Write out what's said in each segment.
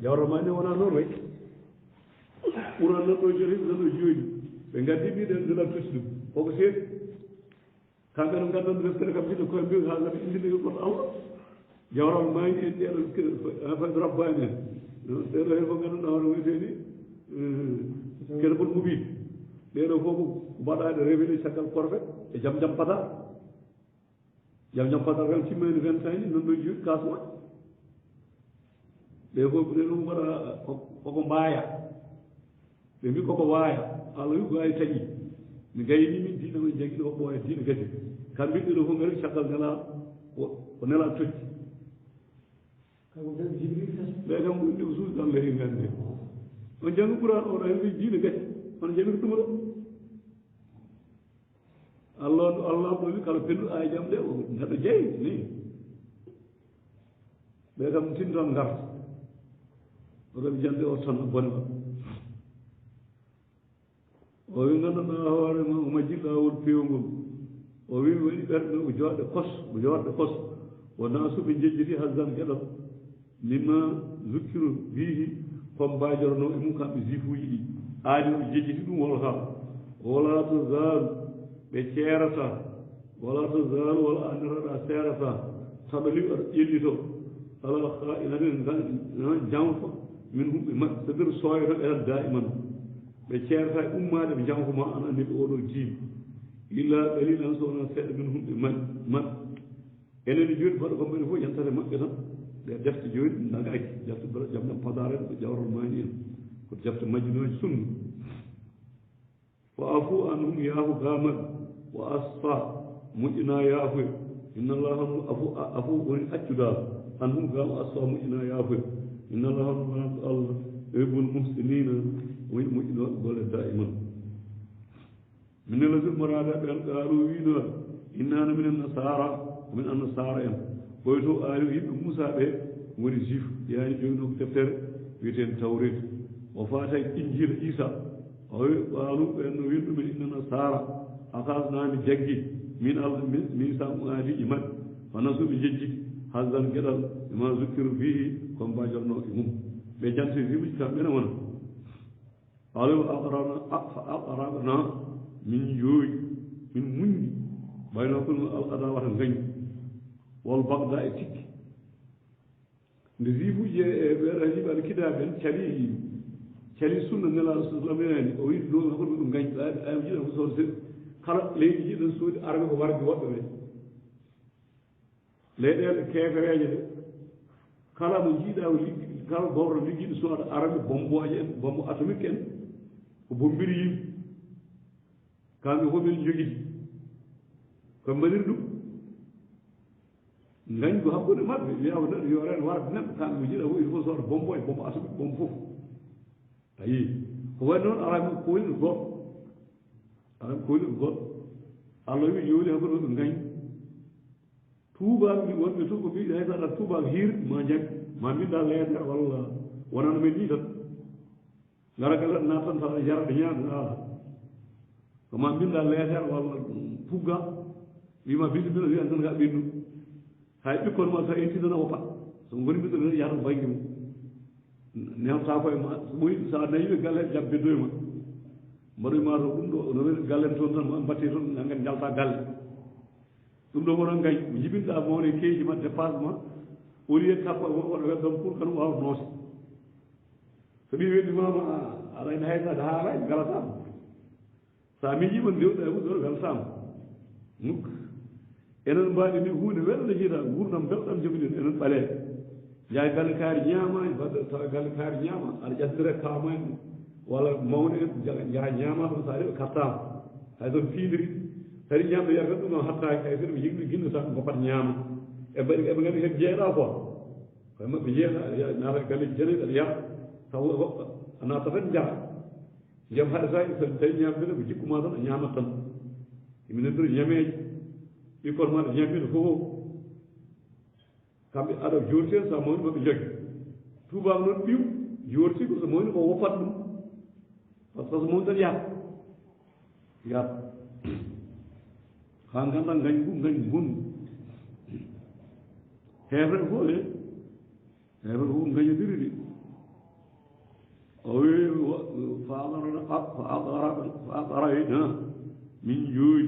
jawro ma ne wona noon rek ɓuran nan ɗo joni nan ɗo jooni ɓe ngaddi mbiɗen ndena tusi ɗum koko seeɗi kamɓe no nganndan deftere kam jiɗo koye mbiw haa ngati indinde goɗɗo allah jawral maayni en ɗeɗo fayde rabbani en ɗeɗo hen fof ngannduɗaa hono wiyeteni kene bol muɓiɗ ɗeɗo fof mbaɗaɗe révélé caggal korfet e jam jam patar jam patar kam timmani 25 nan ɗo jooni kasmoƴ ɓe fof ɗeɗo mbaɗa koko mbaaya ɓe mbi koko waaya allah wi wawi taƴi mi gayni min diina men jagui ɗo ɓooya diina gati kamɓe ɗeɗo fof ngari caggal nela ko nela totti ɓe kam ɗi ko suusi allah e ngande on janggo ɓuran oɗo hen wi diina gati on jami ko ɗum ɗo allah ɗo wi kala pelluɗo aya jam ɗe neɗɗo jeeyi ni ɓe kam tinton garta oɗo ɓe jande o tan bone ma o wi ngannduɗaa hoore ma o majji laawol pewngol o wi mi waɗi ɓerɗe ko jooɗe kos wonaa so ɓe jejjiti hasdan geɗal mimma zukkiru bihi comme mbajorno e mum kamɓe jifuuji ɗi aadi o jejjiti ɗum wol ha wala to zaalu ɓe ceerata wala to zaalu wala anniraɗa seerata saɗa li aɗa ƴellito ala ha inanen janfa min humɓe maɓɓe so ndeer sooyto ɓeɗan daiman ɓe ceerata e ummade ɓe jankuma ana andi ɓe oɗo diin illa ɗalilan so wona seeɗa min humɓe maɓɓe enen joni mbaɗa ko mbaɗi fof yantate maɓɓe tan ɗe defte joni ɗum nagaki defte jam jam padare en ko jawral mani en ko defte majjinoji sunna wa afu anhum yaafu gamal wa asfa moƴƴina yaafuya inna allaha afu woni accuda anhum gam asfa moƴƴina yaafuya inna allaha allah yuhibbul muhsinina woni moƴƴinoɓe golle daiman min alladhi marada ɓen qaalu wiino innana minen nasara min annasara en ɓoyto aali yimɓe moussa ɓe woni juif yani joguino ko deftere wiyeten tawret o faata injila isa o wi qaalu ɓen no win ɗumen inna nasara akasnami jaggi min allah min samuadiji maɓɓe hono so ɓe jejjiti hasdan gueɗal ma zukkiru fihi comme mbajorno e mum ɓe jante wimuji kamɓene wona alaw aqrana min jooyi min muñɗi ɓayno kono adawata gañi wol bagda e tikki nde wifuji e ɓeeɗa yiɓe aɗa kidaɓe en cali sunna nelaɗo sallamani o wi ɗo hakkude ɗum gañi ayam jiɗen ko sood seeɗa kala leydi jiɗen soodi arɓe ko warde woɓɓe ɓe leyɗele kefereje ɗe kala mo jiiɗa kala gowro liggiɗo sooda arɓe bomboje en bombo atomique en ko bombiri yimɓe kamɓe fof ɓen jogiti ko mbaɗiri ɗum gañgo hakkude maɓɓe wiyawa neɗɗo yo ren warde neɗɗo kamɓe mo jiiɗa fof il faut sooda bomboje bombo atomique bombo fof ayi ko waɗi noon araɓe koyɗo goɗɗo araɓe koyɗo goɗɗo allah wi yooli hakkude maɓɓe gañi tuubaɓe wonɓe to ko mbiɗi hay so aɗa tuubaɓe hiirde ma jaggi ma mbinda leetere walla wonano men ni tan ngara gala nattan tawa jarɗe ñaade ala ko ma mbinda leetere walla pugga wima bindi mbino wiyan tan ka ɓindu hay ɓikkon ma sa intinana o pat so goni mbiɗo yahata banque mum newta koye ma ɓoyi sa nayiɓe galle jam beddoye ma mbaɗoye ma to ɗum ɗo no woni gallen toon tan ma mbatte toon gangen jalta galle ɗum ɗo wonon gañ jibinɗa mawne keeji ma dépassement au lieu kappa waɗa weddam pour kan wawa noose so ɓi weddimama aɗa ene haysade haalaji galatama sa miijima ndewɗa e muɗo welatama mukk enen mbaɗi ni hunde welɗo jiita gurdam belɗam joguiɗen enen ɓalee jaay galle kaari ñaamani mbaɗa tawa galle kaari ñaama aɗa ƴasdire kamani walla mawne en jaha ñaama ɗum sa reɓe kattama hay son fiidiri tari ñamɗo yarga ɗum noon hattaki hay soɗo ɓe yigɗi guinno tan mbapat ñaama eɓe gandi hen jeeɗa quoi koye maɓɓe jeeɗa naata galleji janeɗi aɗa yaha taw a natta tan jaaha ndiyam haɗa saki so tawi ñamdene ko jikkuma tan a ñamat tan minen nder ñameji ɓikkon maɗa ñamino fof kamɓe aɗa jorti hen sa mawni maɓe jogui tubaɓe noon ɓiw jorti ko so mawni ko woppat ɗum par ce que so mawni tan yaat ha ganda gañ gunde hefre fof e hefre fof gañodiri de فأقرأنا من جوي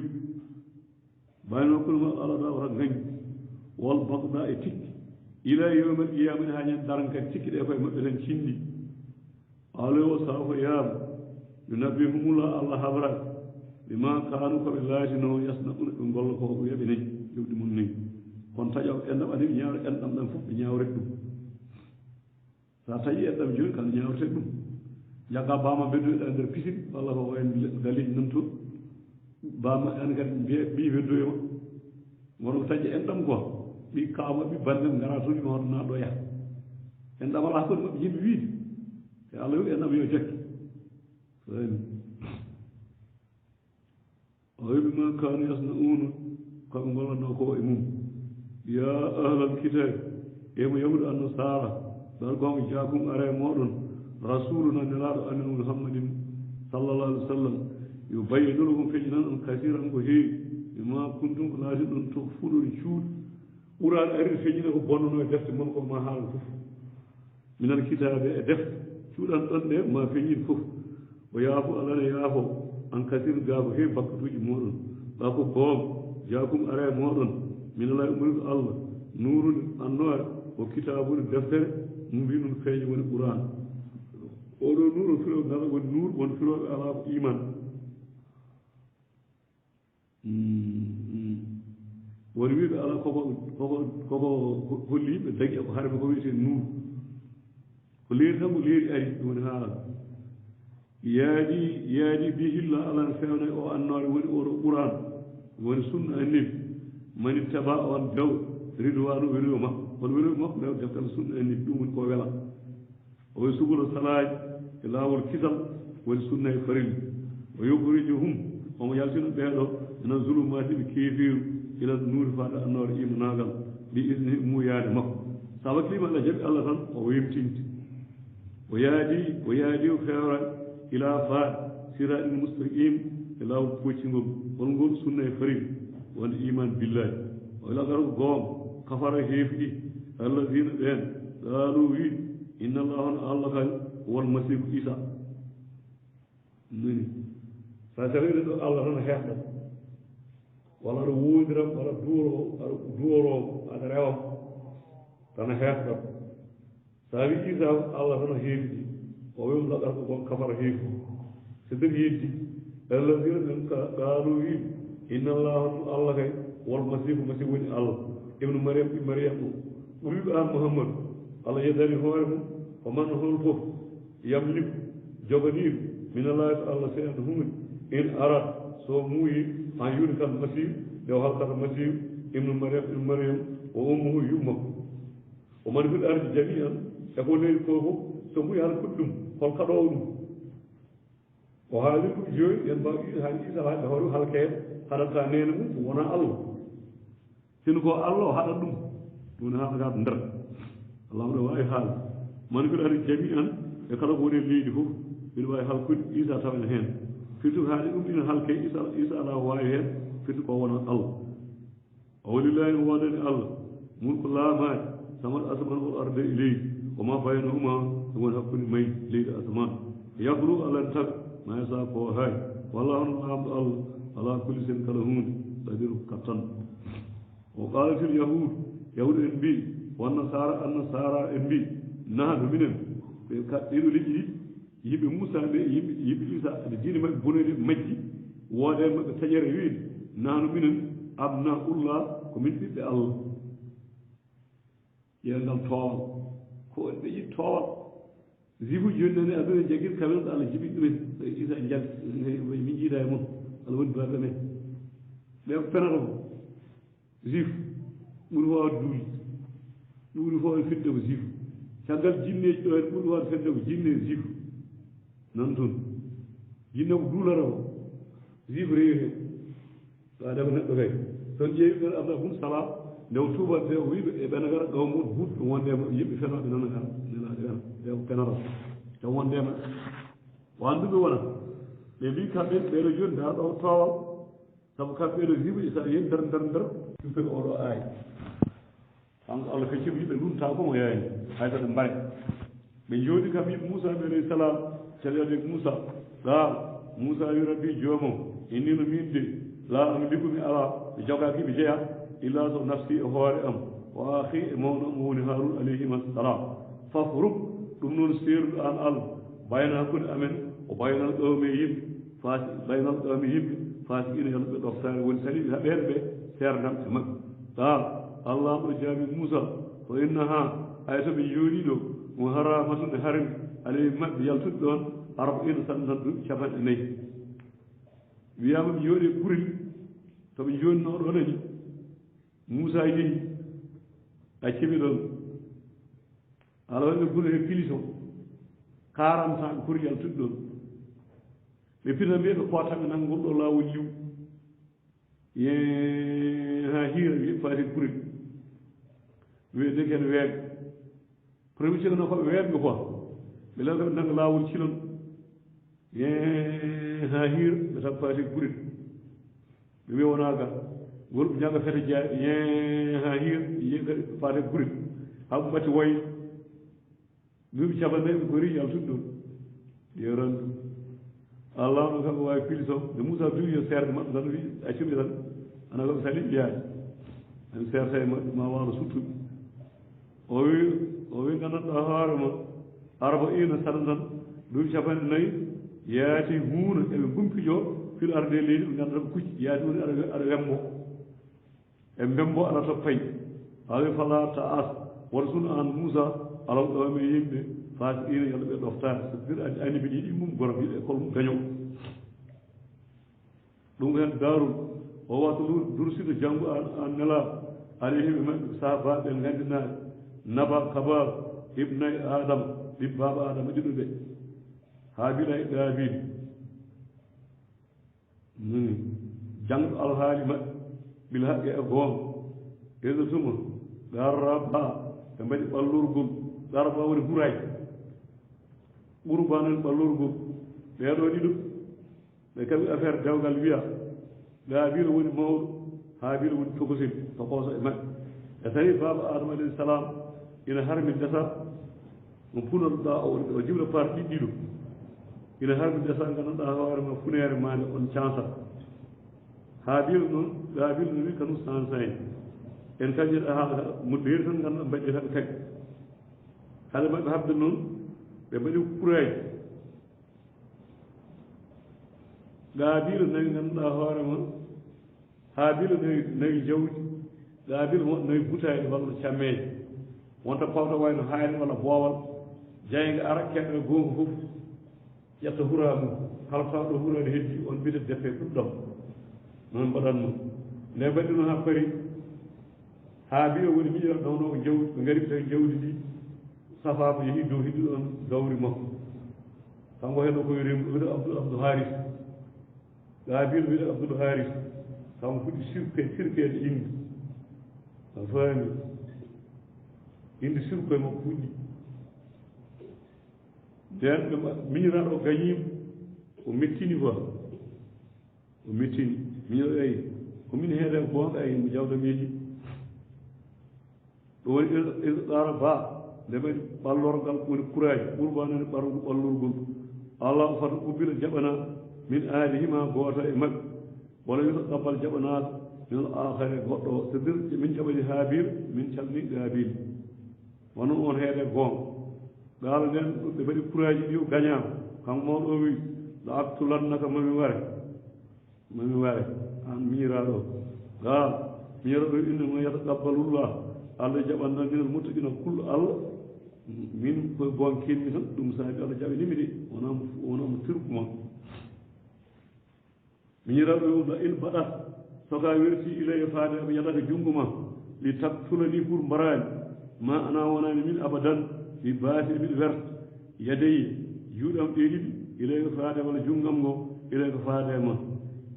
بين كل ما قال رغن والبغضاء تك إلى يوم القيامة هاني دارنك تك دفع مثلا شندي قالوا وصاف يام ينبيهم الله خبرك بما كانوا قبل الله يصنعون نقول له يا بني يودي مني kon taƴaw enɗam adi ñaawre enɗam ɗam fof ɓe ñaawrete ɗum so taƴi enɗam joni kan ñaawrete ɗum jagga bama beddoyɗa e nder pisine walla ko wayen galleji nan toon bama an kadi ɓi weddoyoma wono ko taƴi enɗam ko ɓi kawma ɓi bandam gara toon ima hoto naɗo yaha enɗam ala hakkude maɓɓe yimɓe wiide e Allah wi enɗam yo jakki fani o wi bima kanu yasnauna koɓe gollatno ko e mum يا أهل الكتاب يوم يقول النصارى بلغم جاكم أرى مؤمن رسولنا نراد أن محمد صلى الله عليه وسلم يبين لكم فجنا كثيرا وهي بما كنتم لازم أن تخفوا الشهود أراد أرى فجنا وبنونا دفت منكم ما حال من الكتاب دفت شهود أن ما فجنا فف ويعفو الله يعفو أن كثير قالوا هي بكتوج مؤمن باكو قوم جاكم أرى مؤمن من الله أمر الله نور النور وكتاب الدفتر مبين الخير والقرآن أولو نور فلو نال والنور والفلو على إيمان ونبيد على كل يوم دقيقة وحرب كويس النور كل يوم لير أي من هذا يادي به الله على الفعل أو النور والقرآن والسنة النبي من اتبع والجو رضوان ولوما والولوما لو دفتر السنة أن يدوم القوة ويسبل الصلاة إلى الكتاب والسنة فريل ويخرجهم وما يلسون بهذا من الظلمات بكيفير إلى النور فعل النور إيماناغا بإذنه موياد مك سابق لما لجب الله خان ويمتنت ويادي خيرا إلى فاد سراء المستقيم إلى الكوتشنغم ونقول سنة فريل والإيمان بالله وإلى غير قوم كفر هيفي الذين قالوا إن الله هو المسيح عيسى فسرير الله هنا هيحدث ولا رودرم ولا دورو أدريهم كان هيحدث سابي عيسى الله هنا هيفي ويوم لا قوم كفر هيفي سدر يدي الذين قالوا إن الله والمسيح مسيح الله ابن مريم ويبقى محمد الله يدري هوهم ومن هو الفوق يملك جبنيب من الله الله سيدهم إن أراد سوموي أن يلك المسيح لو هلك المسيح ابن مريم وأمه يمك ومن في الأرض جميعا يقول لي الفوق سوموي هل كلهم هل كدوم وهذا الجوي ينبغي هذه إذا هو هلكين هذا كان وانا الله سنكو الله هذا دم دون هذا ندر الله من واي حال من كل هذه جميعا يكره بوري لي دفو من واي حال كل إذا تمن هين فيتو هذه من حال كي إذا على واي هين فيتو وانا الله أول الله وادن الله ملك الله ما سمر أسمان الأرض إليه وما بينهما هو حق مي ليد أسمان يخلو على التك ما يساق هاي والله الله على كل شيء كلهون قدير كتن وقالت اليهود يهود انبي والنصارى انبي نحن منهم كثير لجي يبي موسى يبي عيسى الدين ما بني مجي وده ما تجربين نحن منهم أبناء الله كمن في الله يعلم طال كل بيجي طال زيبو جنة أبدا جاكير كمان على جيبي عيسى جال من جيدا يمون الود بابنه لا يقتنعه زيف منو دول دول هو الفدو زيف شغال جيني منو الفدو جيني زيف نانتون جينو دولارو زيف ريه هذا من الغاي تنجي من أبدا سلام لو توبا ده ويب بنغار قوم بود وان ده يبي فنا بنغار لا ده كنارا جوان ده وان ده ولا لبي كابين بيرجون ده أو تاو سب كابين رزيب يسارين در يفعل أورو آي أنك الله كشيب يبلون تاكم وياي هذا تنبأ بيجودي كابين موسى عليه السلام caliyade Moussa قال موسى يربي جومو إني نميندي لا أملك من ألا جوكاك بجيا إلا ذو نفسي هوار أم وآخي مون هارون عليهما السلام فافرق دمنون سير الآن بين كل أمن وبين القوميين بين القوميين فاسقين يلقى الأفسار والسليم هبير به سير نفسه قال الله أجاب موسى وإنها آية بيولي له وهرامة هرم عليهما يلتدون 40 سنة شبان إني ويام يوري كوري تبي يون نور ولني موسى يجي أشيبيلون على أن كوري فيليسون 40 سنة كوري يلتدون بيفينا بيت قوات من أنغول الله وليو هير يفارق كوري ويدك الويل بريمشينا نقول ويل نقول بلا نقول الله وليشلون هير بتفارق كوري بيوناغا غرب جاغا فتجا هير يفارق كوري هم بتوي بيم شابان كوري يلتدون يران الله نكمل واي فيلسو دموسا بيو سير ما دانو اشبي دان انا كم سالي يا ان سير سي ما وارو سوتو اوي كان دهار ما 40 سنه بيم شابان ناي ياتي هون e bumpio fil arde leydi be gandal kucci yaati woni ara wemmo e bembo ala to fay hawi fala ta as warsun an musa alaw do me yimbe faati ina yalla be dofta bir ani be yidi mum gorom yide kol mum gaño dum hen daru o watu dursido jangu an nala alayhi be sahaba be gandina naba kaba ibn adam baba adam didude habila e gabil jang al halima bil haqqi e gon ezo suma garaba tambadi ballurgum garaba woni huray urbanan ballurgum be do didu be kabi affaire dawgal wiya gabil woni mawdo habil woni tokosin to koso e mak e tawi baba adam alayhi salam ina harmi dasa mo punol da o jibla parti didu ina harbi dasa ganduɗa hoore ma funere mande on cansa haabil noon gaabil no wi kanu sansayn en kañƴiɗa haala mo deeri tan ganduɗa mbaɗƴetaɓe kadi haade maɓɓe habde noon ɓe mbaɗi kuraji gaabila nawi ganduɗa hoore ma haabila nawi jawdi gaabila won nawi butayɗe walla cammeje wonta pawɗo wayno hayre walla boowal jayga ara keɗɗo gonga fof yetta huramu halfaaɗo hurade heddi on mbide defe ɗuɗɗam noon mbaɗatno nde mbaɗino ha pari haabi o woni miƴo ɗawno ko jawdi ɓe ngari tawi jawdi ndi safaako yehi dow hiɗi ɗon gawri makko kanko hen o koye remdu wiɗe abdou haris gaabil wiɗe abdoul haris kanko fuɗi sirkede inde a faami inde sirkoye makko fuɗɗi nden ɓe miñiraɗo gañima o mettini quoi o mettini miñoɗo ayi komin heede gonga ayi mo jawda meeɗi ɗo woni ɗara ba nde mbaɗi ɓallorgal woni kuraji ɓurbanani ɓargu ɓallurgol allah fata ubbila jaɓana min alihima goto e maɓɓe wala wita ɗabbal jaɓanaɗo min akhare goɗɗo o so dir min jaɓani habil min calmini gabil wonon on heede gonga gaala nden ɓe mbaɗi kuraji ɗi o gañama kanko mawɗo o wi la aktulannaka mami ware an miñiraɗo gaal miñiraɗo innama yataqabbalullah allah jaɓannan minal muttaqina kullu allah min koye gon kenmi tan ɗum saabi allah jaɓanimi de wonamo tirkuma miñiraɗo wi la in baɗat soka werti ilaye faade aɓe yaɗata junngo ma li taktulani pour mbarani ma ana wonani min abadan mi baati miɗo werta yadeyi juuɗam ɗe ɗiɗi ilay ko faade walla junngam ngo ilay ko faade ma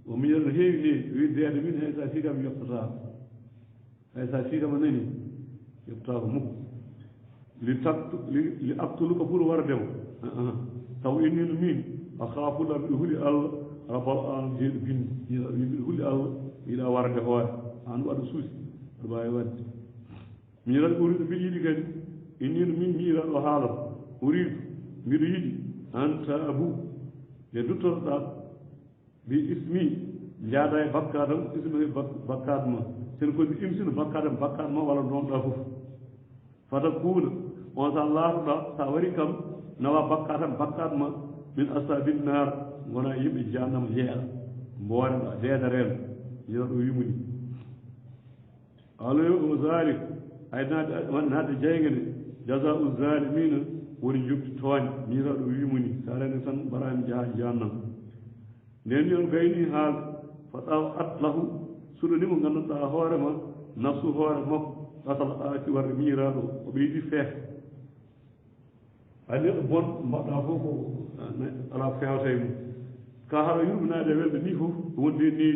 o miñal no heewi ni widdeede min hay sa fiikam yoɓtata hay sa fiikama nani yoɓtata ko mukko li aktuluka pour wardemo taw innino min a haafulla mbiɗo huli allah rabal an jeeɗo bindi mbiɗo huli allah mbiɗa warde hoore an waɗa suusi aɗa mbawi wadde miñal ɓuriɗo mbiɗo yiɗi kadi innino min miiraɗo haalata uriidu mbiɗo yiɗi anta abu nde duttoɗoɗa mbi ismi jaada e bakkadam ismi bakkad ma sen ko mi imsino bakkadam bakkad ma walla donɗa fof fata kuuna on sa laaruɗa sa wari kam nawa bakkadam bakkad ma min asabil nar gona yimɓe jahannama jeeya mbooreɗa deeda reen yinoɗo wimuni aloyo o zalik hay naade jeyge nde jasau zalimina woni jogdi tooñe miraɗo wimuni sa rene tan mbarami jaha jahannama nden yon gayni haal faɗaw atlahu suɗoni mo ngannduɗa hoorema nafsu hoore makko asal aaki warde miiraɗo o ɓeydi feek hay neɗɗo bon mbaɗɗa fof ko ala fewta e mum ka haɗa yurminade e welde ni fof wonde neeɗi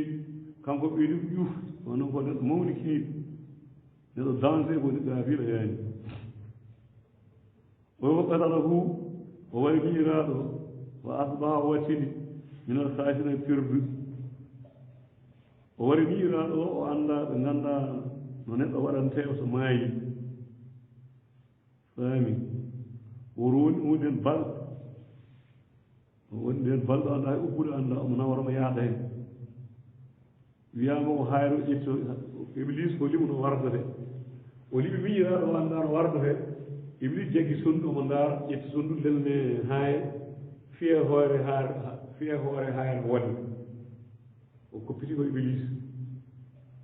kanko ɓeydi ko ƴuuf onon ko neɗɗo mawni kiiɗo neɗɗo danger woni gaafiɗo yaani o qatalahu o wayi miiraɗo wa asbaha wattini min alkhasina perdu o wari miiraɗo o annda ɓe ngannda no neɗɗo waɗante o so maayi faami o roni wonden balɗo o woni nden balɗo annda hay ubbude annda omo nawaramo yaada hen wiyama o hayro ƴetto iblis ko limuno wardate o liɓi miiraɗo o annda no wardate iblis jaggi sondu omo ndaara ƴetti sondu lelne haaye fiye hoore haare wonde o koppiti ko iblis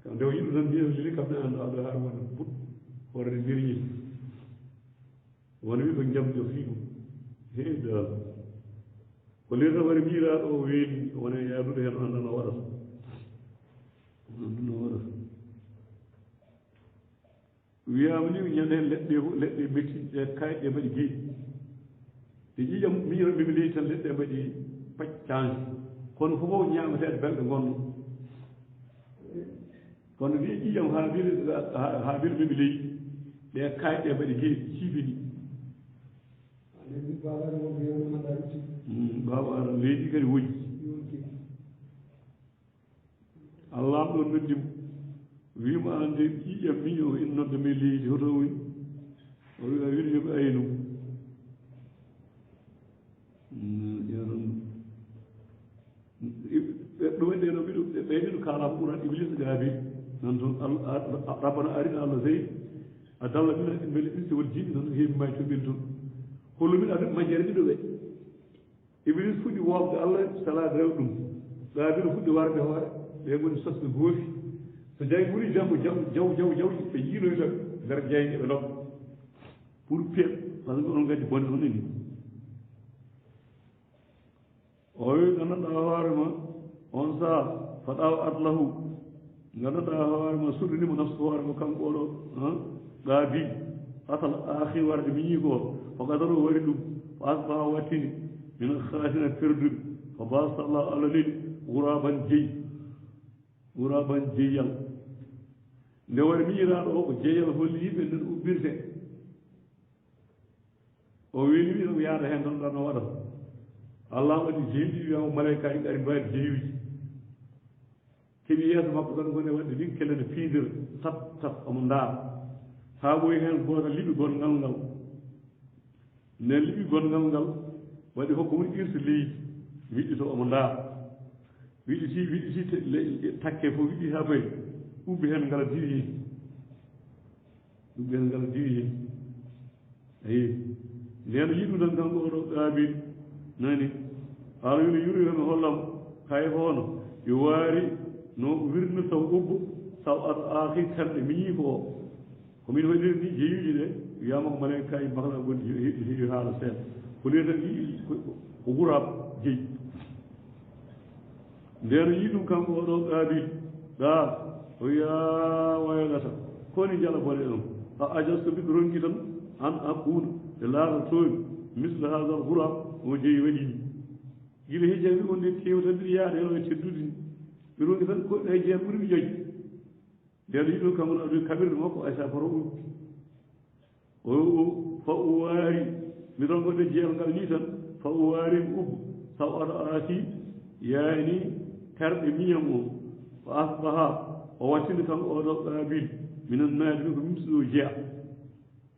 kam nde o yiɗu tan mbiya lili kam ne annda aɗo haare wonde puɗ hoore mbirñi wona wi ko jamjo fii ɗum heewi dal ko lirta wari miiraɗo o weeli wona yaadude heen annda no waɗata no waɗata wiyama ni ñande hen leɗɗe metti e kayɗe mbaɗi geeƴi ɗe ƴiƴam miñoɓe mi leydi tan leɗɗe mbaɗi paccanje kono fofof ñametede belɗe gonno kono ndi ƴiƴam haabire ɓeɓe leydi ɗe kayɗe mbaɗi geeƴi ciibini baba ara leydi kadi woƴƴi allah ɗon noddimo wima ande ƴiƴam miño innodde me leydi hoto woni o wi a wiɗo yoɓe aynum ɗum waɗi ɗeno ɓiɗo ɓeyɗiɗo kaala ko ɓuran iblise gaabi nan toon rabbana arina allah zeyi a dalla mina mbele ɓiste won jiɗɗi tan heewi may toɓel toon hollumin aɗa majjere ɓiɗo ɓe iblis fuɗɗi woofde allah salade rew ɗum gaabiɗo fuɗɗi warde hoore ɓe goni sosɓe goofi so jayi ɓuri jambo jaw ɓe jiinoyta nder jeyge ɓe lobba pour peeɓ par ce que onon gaddi bonde on eni o wi gandanɗa hoorema on saa faɗaw atlahu gandanɗa hoorema suɗanimo nafsu hoorema kanko oɗo gaabi asal aaki warde miñi ko ko gadaro wari ɗum fa asbaha wattini min alkhasina perduɓe fa basallahu allah leli wuraban jeyyal nde wari miñiraɗo o ko jeeyal holli yimɓe nden ubbirte o weeli wi no yaada hen tan ɗano waɗata allah waɗi jeeyɗi wiyama malaikaji ɗari mbawi jeeyuji keeɓi yeeso makko tan gone wadde ni kelene fiidira tap omo ndaara ha ɓoyi hen goto liɓi gongal ngal nden liɓi gongal ngal waɗi hokko mum irta leydi wiɗɗito omo ndaara wiɗɗiti takke fof wiɗɗi ha bayi ubbi hen ngala diwi hen ayi nden yiɗu tan kanko oɗo gaabi nani ala wino yuri hen hollam kay hono yo waari no wirno taw ubbo taw aaki terɗe miñi ko komin waɗiri ni jeeyuji ɗe wiyama ko malaika kayi makla gonɗi heewi haala seeɗa ko lee tan ko wuraɓe jeeyi nden yi ɗum kanko oɗo gaabi ɗa o ya waylata koni jala bone ɗon a ajasto ɓiɗɗo ronki tan an hakkude e laata tooni misle hasal hura o jeeyi waɗini gila hijjaɓe on nde tew tan mbiɗa yaade heno e teddude ni ɓe ronki tan koɗɗo hay jeeya ɓuri mi joƴi nden yiɗo kanko aɗa kaɓirde makko aysa paro ubbi o fa o waari mi rongonde jeyal ngal ni tan fa o waari ubbo taw aɗa aati yaani terɗe miyam o fa asbaha o wattinde kanko oɗo qaabil minen naadi ɗum ko mimso ɗo jeeya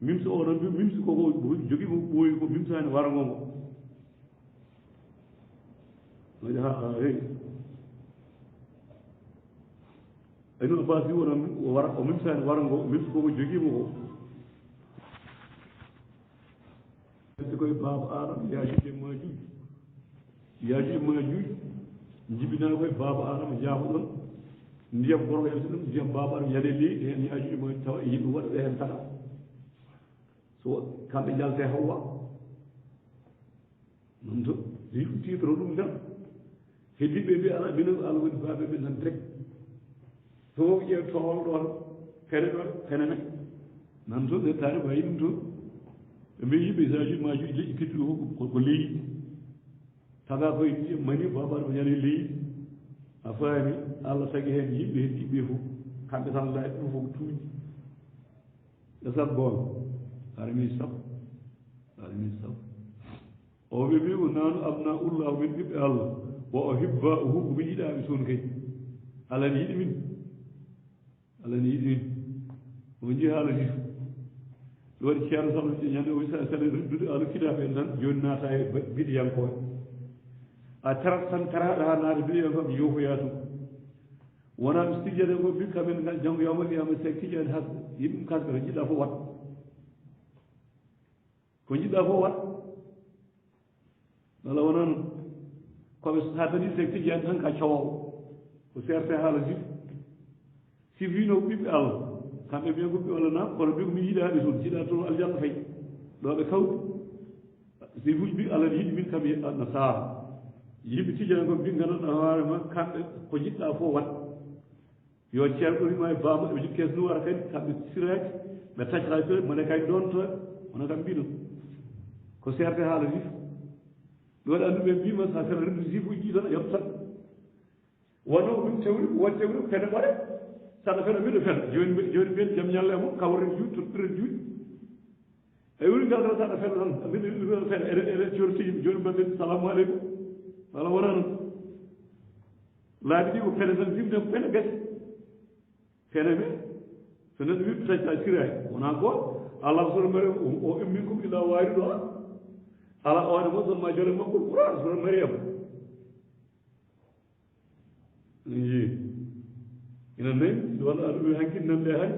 mimso oɗon mimso koko jogui ko ɓooyi ko mimsani wargo ngo ها هي أنا أبغى أقول أنا ورا أمين سان ورا أمين كوب جيجي مو تقول باب آرام ياجي ماجوج جبنا له باب آرام جابون نيام قرب يسلم نيام باب آرام يدلي يعني ياجي ماجوج توا يبغى له هنتا سو كم يجال تهوا نمتو يفتي ترولم ده هدي بيبي على بينو على وين باب بيبي نترك تو يتوال دور كننا نمتو ده تاري باي نمتو مي بيزاجي ماجوج لي كتلو كولي taga koy mani babar ñani li afami alla tagi hen yimbe heddi be fu kambe tan la fu fu tuuji da sabbon armi sab o be bi nanu abna ullah min bi allah wa uhibbuhu bi ida bi sun kay ala ni min o ji hala ji do ci yalla sabu ci ñande o sa sa du ala kitabe nan jonna tay bidiyan ko أترى سنترى هذا النبي يوم يوفياته وانا مستجد يقول بك من الجنب يوم القيامة سيكتجد هذا يمكن كذا رجل أفوات كنجد أفوات ولا وانا كويس هذا اللي سيكتجد هنك أشواو وسيرت هذا الجيل سيفينو بيب الله كم يبيعوا بيب الله نام كل بيب ميجي ده بيسون جدا ترى الجنة في لو بكوا سيفوج بيب الله يجي من كم النصارى yimɓe tijjana ko mbi ganduɗa hoore ma kamɓe ko jiɗɗa fof wat yo ceerno ɗorima e bama ɓe jiɗi kees nuwara kadi kamɓe siraki ɓe taccata to mone kay ɗonto wona kam mbiɗo ko serde haala jif ɗoɗe anduɓe mbima sa fena rendu jifuji ɗi tan yoɓtat wono ɗum tewri won tewri fene ɓoɗe saɗa fena mbiɗo fena joni mbiyen jaam ñalle e mum kawren juuɗi toɗɗiren juuɗi e wuri ngal tan saɗa fena tan mbiɗo fena eɗen cortiji joni mbaɗen salamu aleykum wala wonano laabi ɗi ko fene tan jimde ko fene gasi fene ɓe so neɗɗo wiɓɓe tacca sirayi wona goto allah sono mari o immin kum ila waari ɗo ala one mo son ma jole makko qouran sono mariam ji ina nayi walla aɗa wi hankinnande hay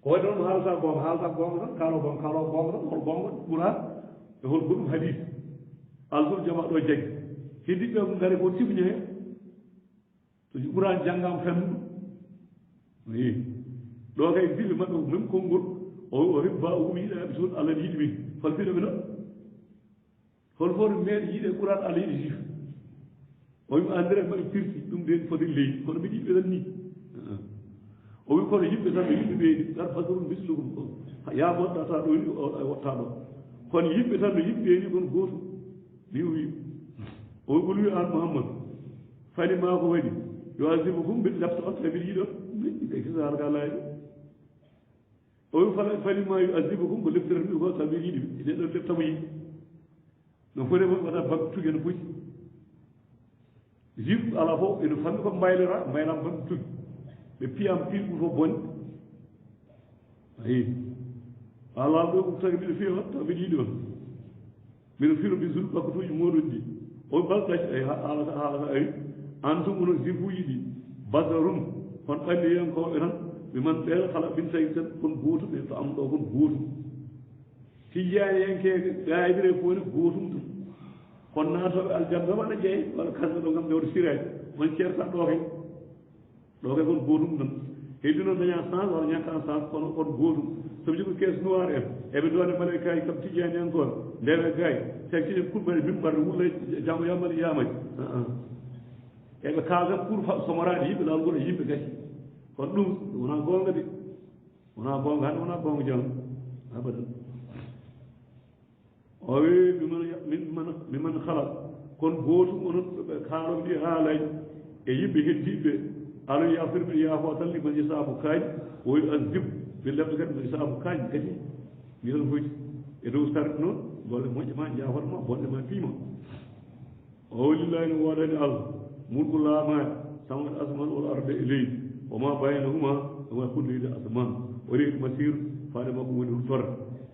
ko waɗi noon haalata gonga tan kaalo gonga tan hol gonga qouran e hol goɗɗum hadis alsol jama ɗo jaggi heddiɓe ko ngari ko tibñe he so ɓuran janggam fendu i ɗo kay dille maɓɓe ko même konngol o hibba o umi yiɗaɓe toon allah ne yiɗi min falfiɗoɓe noon hol fof no meeɗe yiiɗe ɓuran allah yiɗi jif o wimi andire maɓe pirti ɗum ɗen foti leydi kono mbiɗa yimɓe tan ni o wi kono yimɓe tan ɓe yimɓe ɓeydi gar fasarum mislukum yamoɗɗata ɗo ni watta ɗo kono yimɓe tan no yimɓe ɓeyni kono gooto ni o wi o ɓolwi an mouhammadou fani ma ko waɗi yo asibo fum mbiɗa lefta on eɓiɗa yiɗon ɓe kisar ga laaɓi o wi fani ma yo asibo fum ko leftere mbi ko sabi yiɗi neɗɗo leftamo yiɗi no foti waɗa bagge tugue no foti jif ala fof ene fammi ko mbaylora mbaylam bagge tugue ɓe piyam pilɓu to bonde ayi ala ɗo ko tagi mbiɗa fiya taw mbiɗa yiɗi on mbiɗa firo mbi sul bakkutuji moɗon ɗi o balɗaci ay haalata ari antum onon jifuji ɗi basarum kon ɓalliyankoɓe tan ɓe man ɓeeɗa kala ɓin tawi tan kon gootum ɓe to am ɗo kon gootum tijjani yenke gayibire fof ni gootum tum kon naatoɓe aljanna waɗa jeeye waɗa kasɓe ɗo gam ɓewde siraji won ceerta ɗo kay kon gootum tan heddi noon daña sens walla ñakka sens kono kon gootum somi jogi caisse noir en eɓe doone mbaɗe kayi kam tijjani encore ndewe gayi tagtine kurɓaɗe mimɓarde wulla janggo yammaɗe yamaji eɓe kalgat pour somoraɗe yimɓe lawol e yimɓe gasi kono ɗum wona gonga de wona gonga hande wona gonga jang abadan o wi miman halat kono gootum onon ɓe kaaloɓe ɗi haalaji e yimɓe heddiɓe ala yafirɓe yaafo tan liman isabu kaaji o wi azib ɓe lebde kadi no isabu kaaji kadi mbiɗon foti e dow sarɗe noon golle moƴƴe ma jaafata ma bonɗe ma piima o lillahi no woɗani allah mulku laamaade samad asman wal arde e leydi woma baynahuma woma kulleyde asman o reeɗi masir faade makko woni hurtore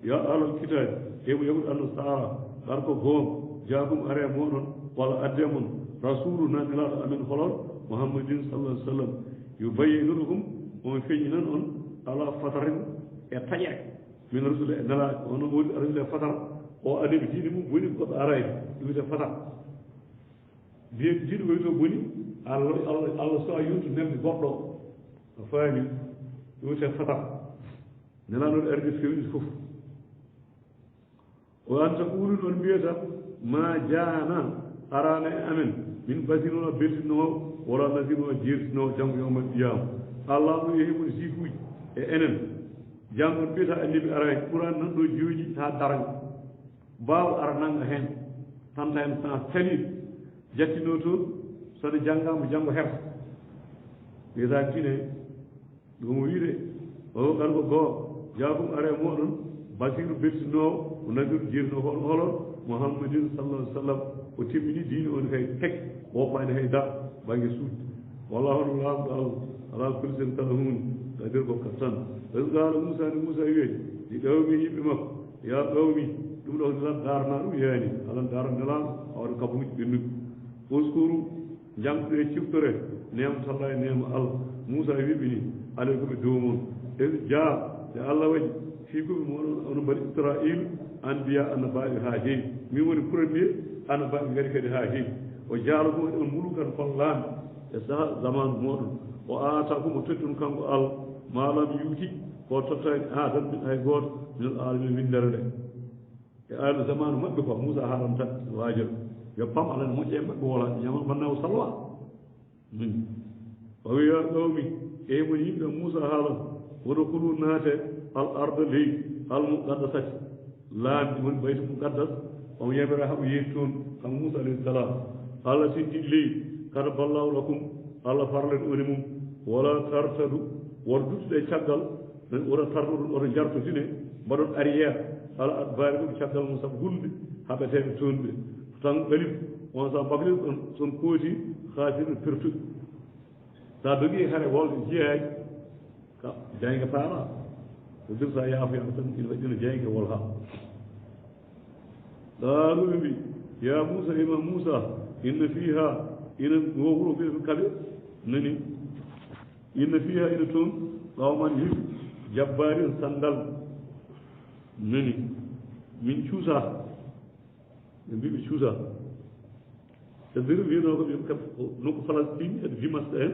ya alal kitabi emo yahude anno sara kala ko goonga jaagum are moɗon walla adde mon rasuluna nelaɗo amen holon muhammadin sallallahu alih w sallam yubayyinukum on feñinan on ala fatarin e taƴe min rasule e nelaɗo ono woni rasule fatar o ade ɓe diine mum woni koɓe arayde ɗumite fatar mbiye diine woy to boni allah so a yontu nemde goɗɗo o faami ɗumite fatar nelaɗoɗo arde fewni fof o an taqulu ɗon mbiyata ma jana arana e amen min basinono beltinowo wala nasinowo jertinowo janggo yowmal qiyama allah ɗo yehi mon sikuji e enen jangon mbiyata annabi arani ɓuran nan ɗo jooji ha daraga mbawa ara nanga hen tanta hen sans taliɗ jattino toon soɗa janggama janggo herta mbiyata tine ɗum wiide o gargo goo jagum are moɗon basiru beltinowo o nabiru jirno holon muhammadin sallallahu alih w sallam o timmini diine on kay tek woppani hay da banggue suudi wallahu no lamɗo allah ala kulli sen kala hunde kadir ko kattan ɓes gaala moussa ni moussa wiyeede ɗi ɗawmi yimɓe makko ya ɗawmi ɗum ɗo nelan darana ɗum yaani alan dara nelaɗo awɗa kabuji ɓennuɓe uskuru jangɗo e ciftore nemtalla e nema allah moussa wiɓe ni alay koɓe dow mon e jaa e allah waɗi fiikoɓe moɗon ono mbaɗi israil anbiya annabaɓe ha heewi min woni premier annabaɓe ngari kadi ha heewi o jaalogo waɗi on mulukan fallami e saha zamanu moɗon o aata komo tottun kanko allah malam yuuti ko tottani adam hay goto minal alamin windere nde e ayno zamanu maɓɓe ko moussa haalam tan waajal yo pam alane moƴƴe maɓɓe wolaɗe ñama mannawo salwa o wi ya qawmi eyi mon yimɓe moussa haalam wono kulu naate al arda leydi al muqaddasati laamdi woni ɓayti muqaddas on yamira haɓe yeehi toon kam moussa alayhi salam allah siddi leydi kada ballahu lakum allah farlen oni mum wala tartadu won duttuɗe caggal oto tarduɗon oto jartotine mbaɗon arriére ala adbari ɗum caggal mum saabu hulde haɓeteɓe toon ɓe tan ɓalif on sa baglin ɗon son kooti haasino pertuɗe sa dogui hare wolde jeeyaki ka jayge paara so dir sa yaafoyama tan ina waɗino jeyge wol ha ɗaaluɓe mbi ya moussa ima moussa inna fiha ina wo wuro ɓe kaɓe nani inna fiha ina toon qawman yimɓe jabbarin sandal nani min cuusa ɓe mbiɓe cuusa so dir wiyano ko ɓe kam nokko palestine ede dimasta en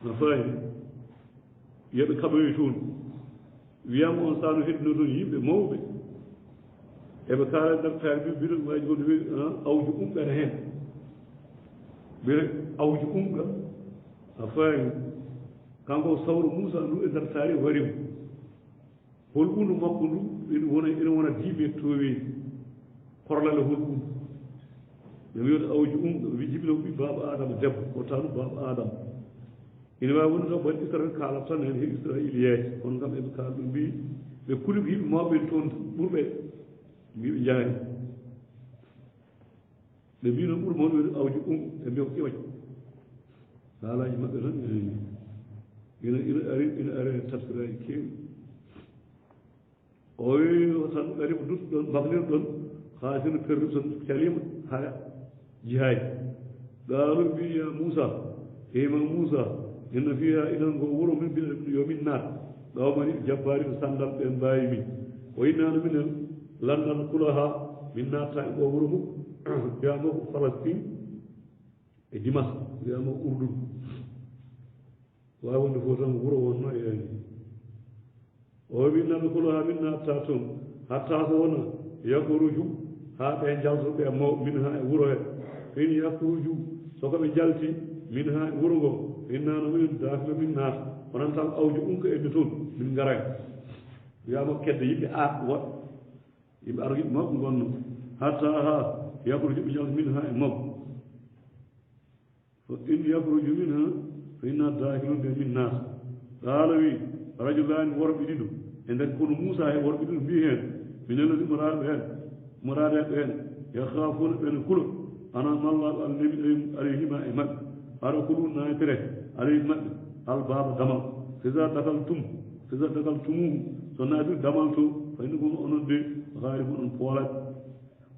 no fayi yoɓe kaɓoyi toon wiyama on sano heddino toon yimɓe mawɓe eɓe kaala dartare mbi mbiɗon waji gon wi awdi umɓere hen mbiɗa awdi umɓa a fayi kanko sawru moussa ndu e dartare warimo hol ɓundu makko ndu ina wona 10 mètres toweji korlale hol ɓundu ɓe wiyata awdi umɓa wi jibino ɓi baba adama debbo o tanu baba adama ina wawi wonno taw waɗi israel kaalata tan hen he israiliyaji kono kam eɓe kaala ɗum mbi ɓe kuli ko yimɓe mawɓe toon ɓurɓe mbiɓe jaani ɓe mbi noon ɓuuri mawɗo wiyde awdi ɓe mbi ko ƴiwaƴ haalaji maɓɓe tan ina ari tafsiraji keewi o wi tan ɗari ko dutto ɗon bahlir ɗon haa sino perdu ton calima ha jihaaji ɗaalu mbi ya moussa eyma moussa inna fiha inan ko wuro min mbiɗa yomin naat ɗawmani jabbari ko sandal ɓe mbawi min o innano minen landan kulaha min natta e ɓo wuro mum wiyama ko palestine e dimas wiyama ko urdun wawi wonde fof tan wuro wonno e yani o wi innano kulaha min natta toon hatta so wona yakoruju ha ɓe jaltoɓe e maw min ha e wuro he fin yakoruju sokoɓe jalti min ha e wuro ngo innano minen dafilo min naata onan tan awdi unka edde toon min garay wiyama kedde yimɓe aat woɗ yimɓe ara yimɓe mawɓe gonno hatta ha yakruju ɓe jalta min ha e mawɓe so in yakruju min ha so inna dahilun ɓe min naata qaala wi rajulani worɓe ɗiɗo e nder kono moussa he worɓe ɗiɗo mbi hen minenodi moraɓe hen moraɗeɓe hen yakhafuna ɓene kulo ana mallaɓe annabi alayhima e maɓɓe aɗa ko ɗum nayitere alayhi maɓɓe albaba damal fisa dagal tumuhu so naati damal to fayni kono onon de haali ko ɗon poolat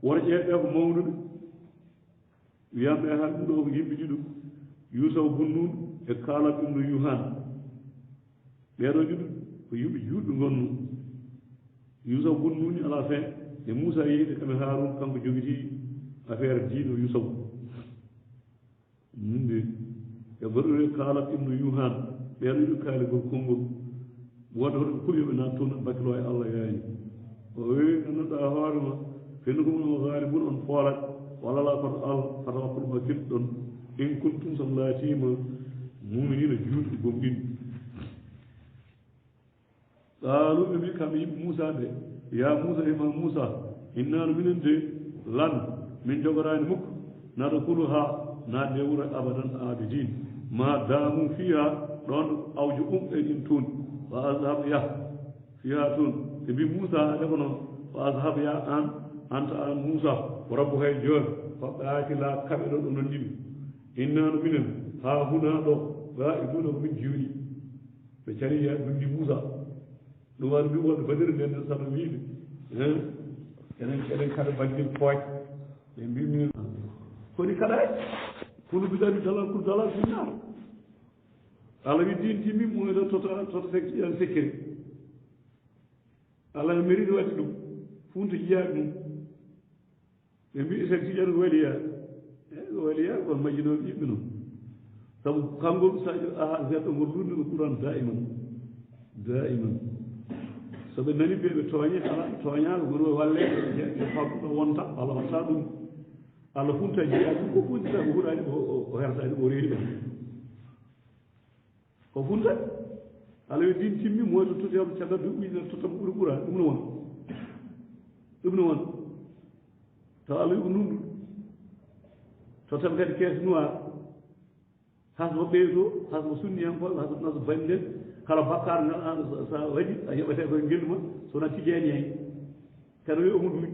wora ƴeeɓe ko mawnude wiyamɓe han ɗum ɗo ko yimɓe ɗiɗo Yuusuf Bunnun e Kaalab ibnu Yuhan ɓeeɗo ɗiɗo ko yimɓe juutɓe gonno Yuusuf Bunnuni à la fin e Moussa yeyde kame Haroun kanko jogiti affaire diino Yuusuf nde e goɗɗo Kaalab ibnu Yuhan ɓeeɗo ɗiɗo kaaligol konngol wonde hoɗo ɓe kuliyoɓe naat toon bakkilo e Allah yaani o wi ganduɗa hoorema fenno ko mum gaalibun on foolat walla la koto Allah fatawakkul bakkil ɗon in kuntum son laatima muminina juutɓe gomɗinɓe qaalu ɓe mbi kamɓe yimɓe Moussa ɓe ya Moussa ima Moussa innano minen de lan min jogorani mukko naɗa kulu ha naatde wuro abadan abidin ma damu fiha ɗon awjo en in toon wa azhab yah fiha toon ɓe mbi Moussa aɗa ko noon wa azhab ya an anta an Moussa o rabbu hay joon hoɓɓe hakkilla kaɓe ɗo ɗo nondiɓe innano minen ha huna ɗo ga e ɗuɗo ko min jiwɗi ɓe cariya ɗumdi Moussa ɗum waɗi mbi wonde badiri nden saɗa wiide eɗen kada baggil pooƴ ɓe mbi min koni kaɗaji kono bidani dalal pour dalal finnar Allah wi din timmi mumeɗo tota yan sekkiri Allah ne mérite waɗi ɗum funta jiyaɓe ɗum ɓe mbi sen tiƴata ko waliya ko waliya kon majjinoɓe yimɓe noon sabu kangol sadio aha seeɗo ngol lunde ko ɓuran daiman so ɓe nani ɓe tooñe ala tooñaɓe gono walle ɓe famɗo wonta Allah watta ɗum Allah funta jiyaɓe ɗum ko funtita ko huɗani o hertani o reeni ɓen ko funta Allah wi din timmi moyto toteɓe caggal duɓɓine totam ɓuri ɓurani ɗum ne won to Allah wi ko nundu totam kadi caisse noir hasmo ɓeyto hasmo sunni hen koɓe hasmo naso banden kala bakkar ngal sa waɗi a heɓate koye ngel ma sona tijani hen kada wi omo duuƴi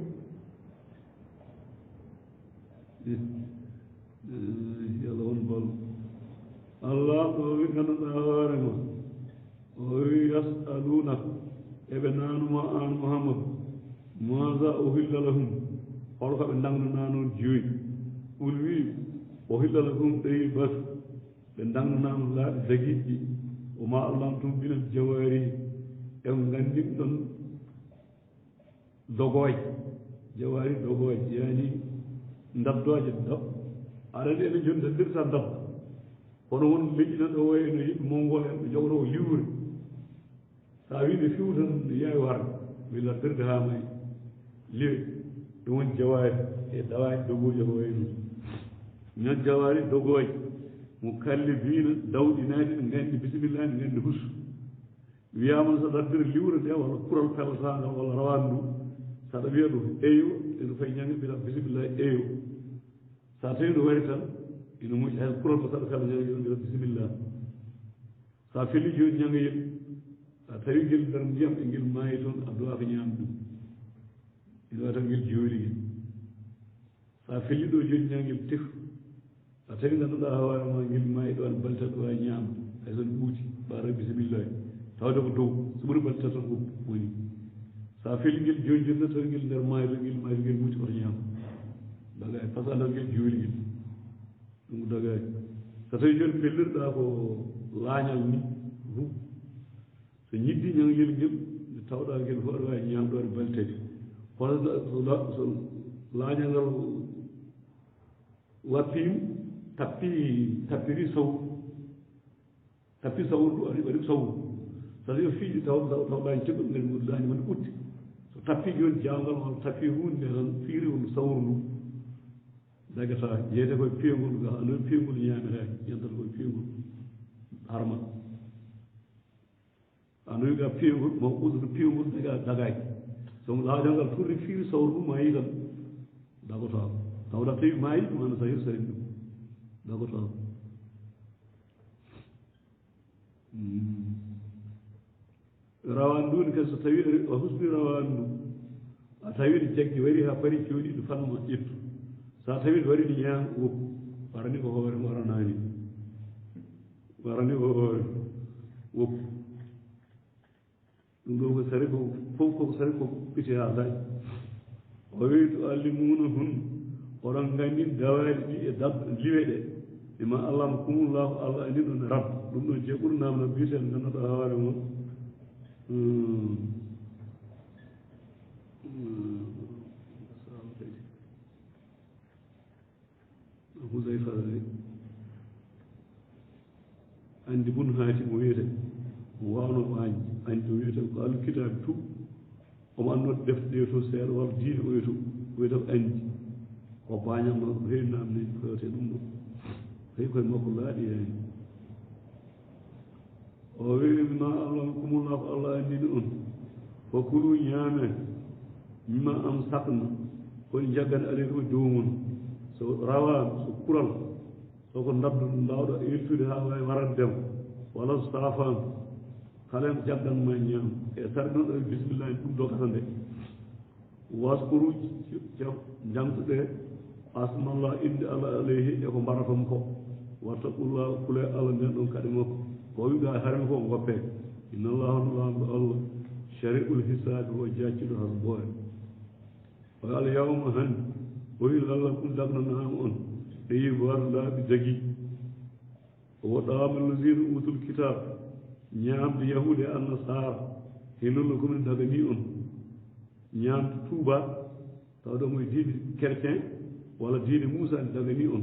yalla won bol Allah ɗo wi ganduɗa hoorema o wi yasaluna eɓe nanuma an Mouhamadou maza uhilla lahum holko ɓe dangdana noon joyi ɓul wi uhilla lahum ɗeyi bas ɓe dangdanama laaɓi daguiɗɗi woma allamtum minal jawari en gandin ɗon dogoje jawari dogoje yani dabdoje aɗani enen joni daddirta dabba kono won leƴƴi nan ɗo wayno yimɓe mongol en ɓe jogotoo liwre sa wi ɓe fiw tan yawi warde ɓe laddirde ha mayi liwe ɗum woni jawari e dawaji dogoji ko wayno non jawari dogoje mo kalli biino dawɗinaani ɗe nganndi bisimilla ɗe nganndi hus wiyama so daddira liwre nde walla kural pelatagal walla rawandu saɗa wiya ɗum eyo ene fayi ñange mbiyata bisimillahi eyo sa tawi ɗo wari tan ina moƴƴi hay kural ko saɗa kala ñange on mbiyata bisimillah sa felli joni ñange yel sa tawi ngel nder ndiyam e ngel maayi toon a duwa ko ñaamde ɗum ina wawi tan ngel jooli ngel sa felli ɗo joni ñangel tef a tawi ngannduɗaa hoorema ngel maayi ɗo an baltat ɗo wawi ñaamde hay son ɓuuti ɓaara bisimillahi tawde ko dow so ɓuri baltat tan ko woni sa felli ngel joni joni no tawi ngel nder maayi to ngel maayi ngel muuti oto ñaam dagani par ce que andan ngel jooli ngel ɗum ko dagani so tawi joni pellirɗa ko laañal ni so ñiddi ñangel ngel nde tawɗa ngel fof aɗa wawi ñaamɗo waɗa baltede kono so laañal ngal wappima tappiri sawru tappi sawru waɗi sawru so tawi fiiɗi tawɗani teɓɓol ngel muɗɗani woni ɓutti so tappi joni jawngal walla tappi hunde tan fiiri on sawru ndu dagata yeyde koye piyengol ga anon piyengol ñametaki yentata koye piyengol harma anoyi ga piyengol ma ɓuɗɗo piyengol dagaki so laañal ngal turri fiiri sawru ɗum ma yi tan dagotako tawɗa tawi maayi ɗum ana sahir sahin ɗum dagotako rawandu ne kadi so tawi a husni rawandu a tawi ɗo jaggi wari ha pari jooɗi ɗo fanma ƴettu sa tawi ɗo wari ɗo ñaam woppu warani ko hoore waranani warani ko hoore woppu ɗum ɗo ko sari ko fof koko sari ko ɓiti ha dañ o wi tuallimunahun oɗon nganndi dawaali ɗi e liwe ɗe ima allamakumullahu allah andi ɗon rab ɗum ɗon je ɓurnama no mbiyeten ngannduɗaa hoore mon husayfa andi bun haati mo wiyete wawno andi o wiyete ko alkitabe tu omo annode defte ɗe to seeɗa walla diine oyo to wiyete ko andi o bañamno ko heewi namneji fewte ɗum ɗo tawi koye makko laaɗi hen o wi ma allamakumullah ko allah andini on fo kulu ñaamen mimma am sakna koye jaggane alayhi o jomum so rawama so kural soko dabdu ɗum mbawɗo iltude ha wawi waraddema walla so safama kala en jagganma ñaam e sar noon ɗo bisimilla en ɗum dokata nde waskuru jangtuɗe asmallah inde allah alayhi e ko mbaratom ko wattaqullah kule allah nden ɗon kadi makko ko wiɗa harmi ko goppe inna allaha no lamɗo allah shari'ul hisabi o jacciɗo hasboore o al yawma hande o wi allah kum dagnanama on e yigoar laaɓi dagi o woɗɗama lazina utul kitab ñamde yahude e annasara hinnono komin dagani on ñamde tuuba tawɗo moye diine chrétien walla diine moussa ne dagani on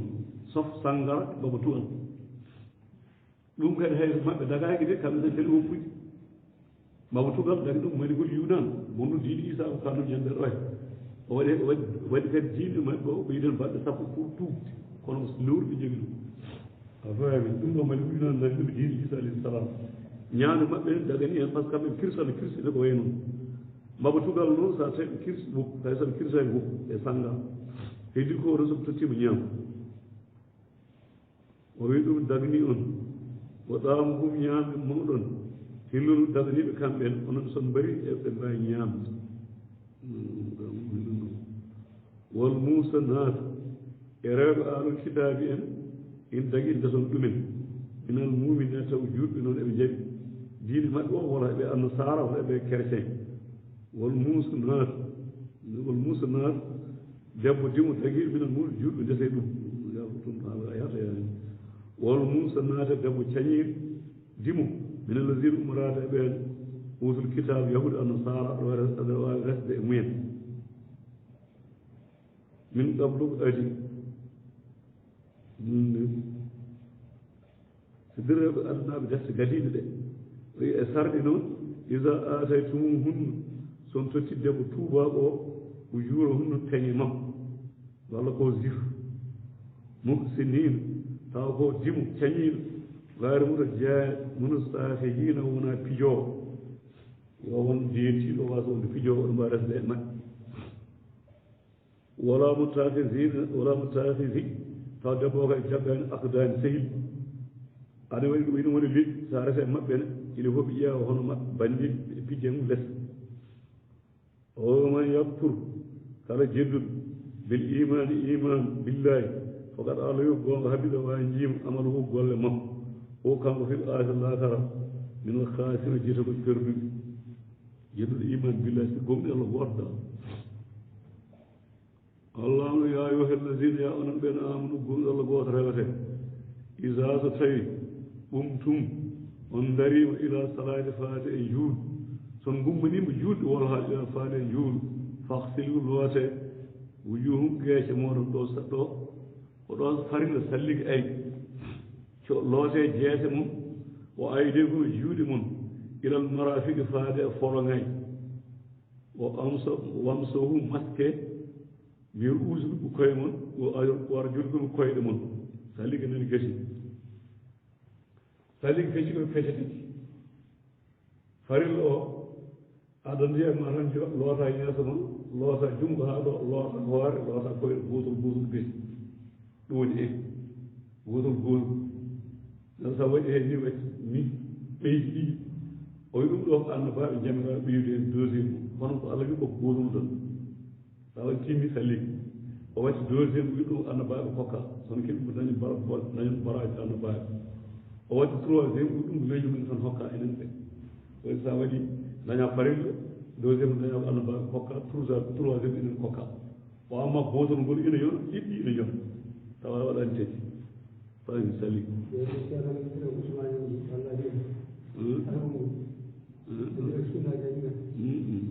sauf sangara baba tuwal ɗum kadi hay maɓɓe dagaki de kamɓe tan kadi woppude baba tugal dagi ɗum mani gol yunan monno diine isa ko kanum ñandere oy o waɗi kadi diine maɓɓe o ɓeyden balɗe sappo pour tuubde kono lewru ɓe jogi ɗum a faami ɗum ɗo mani yunan dagi ɗum diine isa alayhi salam ñaande maɓɓe ne dagani hen par ce que kamɓe kirsane kirside ko way noon baba tugal noon sa tawi kirsi woppu hay saɗa kirsani woppu e sangal heddi ko resoɓe tottima ñaam o wi ɗum dagani on o ɗaama ɗum ñaamde mawɗon hilluno daganiɓe kamɓen onon son mbari eɓe mbawi ñaamde wol muusa naata e rewɓe alol kitaabi en in dagui deson ɗumen minal mumine taw juutɓe noon eɓe jaɓi diine maɓɓe o wala eɓe annasara wala eɓe chrétien wol muusa naata debbo dimo daguiɗo minal muɗo juutɓe ndese ɗum ɗum yata wol muusa naata debbo cañiɗo dimo min alladina umrade e ɓen utul kitabe yahude annasara aɗa wawi resde e mumen min qablu adi so dirreɓe adanaɓe defte gadiɗe ɗe oyi e sarɗi noon isa ataytumuhunna son totti debbo tuubaɓo o juuro hunno tañi makko walla ko zif muhsinina taw ko dimo cañiɗo gaari muɗo jeeya muno saafe hiina wona pijowo yo won jeentiɗo wasa wonde pijowo oɗo mbawi resde e maɓɓe wala mutahisi taw debbo o kadi jaggani akdani sehil aɗa waɗi ɗum ina woni liɗɗi sa rese e maɓɓe ne ina fof ƴeewa hono maɓɓe bandi pijje mum less o man yakfur kala jedduɗo bil imani iman billahi faqad alayo gonga habida wawi jiima amala ko golle makko o kanko fil akhir lakara min al khasira jiita ko perduɗi jedduɗo iman billahi si gomɗi allah gotoɗa allah no ya ayuha alladina ya onon ɓen amanu gomɗi allah goto rewete isa so tawi ɓumtum on darima ila salade faade e juuɗe son gummanima juuɗe wol ha ila faade e juuɗe fahsilu loote wujuhum geece moɗon ɗo ɗo ko ɗon farilla salligi ay loote jeese mum o ayde kono juuɗe mum ilal marafiqe faade e folongay o wamsohu maske mbiyol usuɗo koye mon o ara julkono koyɗe mon salligi nani gasi salligi fecci koye fecce tati farilla o aɗa ndiya ma tan loota yeeso ma loota jungo ha ɗo loota hoore loota koyɗe gotol gasi ɗum woni en gotol nan sa waɗi hen ni wacci ni ɓeydi ɗiɗi o wi ɗum ɗo ko annabaɓe jamiraɓe ɓeydu en deuxiéme kono ko allah wi ko gotol tan sa waɗi timmi salligi o wacci deuxiéme wi ɗum annabaɓe kokka sono keɓi mo dañi dañon baraji annabaɓe o wacci troisiéme wi ɗum leñumen tan hokka enen ɓe oyi sa waɗi daña farilla deuxiéme daña ko annabaɓe kokka troisiéme enen kokka o amma gootol ngol ina yona ɗiɗɗi ina jona tawa waɗani tati fami sali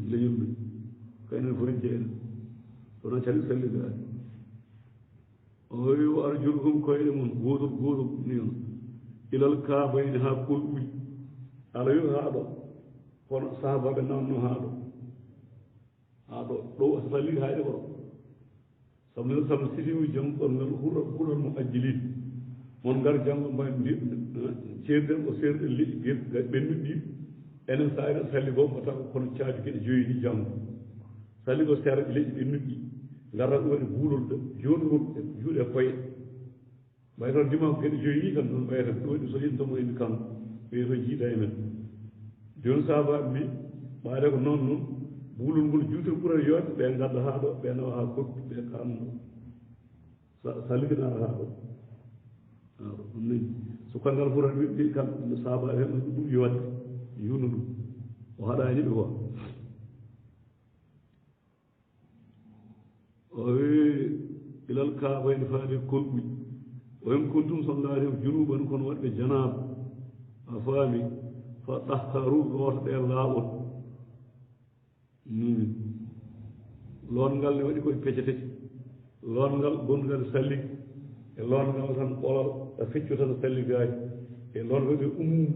leñolɓe kaynen fof en jeeyna kono cali salli gaani o wi o arjuluhum koyɗe mum gootol ni on ilal kaabayni haa kolɓuy ala wi haa ɗo kono sahabaɓe nanno haa ɗo ɗo salli haa ɗe koɗo sabu sifimi jam ɓorngal huɗon mo ajjilin mon ngar janngo mba ceerden o seerɗen liƴƴi ɓennuɗi enen sa eɗen salli goo mo taw kono caabi geɗe joyi ni janngo salli go seerɗe leƴƴi ɓennuɗi ngarta ɗum waɗi guulol jongol e juuɗe e koye mbay toon dimanko geɗe joyi ni tan ɗon ɓayata ɗum waɗi so yintomo indi kam ɓeeto jiiɗa e men joni sahabaɓe mbi ɓaade ko noon buulol ngol juutel ɓuurata yodde ɓe ngadda haa ɗo ɓe nawa haa koppi ɓe kamno sallikinara haa ɗo ɗum ni so kanngal ɓurata wiɗɗi kam sahabaɓe hen ɗum ɓuuri yodde yunu ɗum o haɗani ɓe ko o wi ilal kaabayni faade kolɓuy o en kuntum sallallahu alayhi junuban kono waɗɓe janaba a faami fa tahharu lootoɗe laaɓol loongal ne waɗi koye pecce tati loongal gongal salli e loongal tan ɓolal a feccu tan salli gaaji e loongal ɓe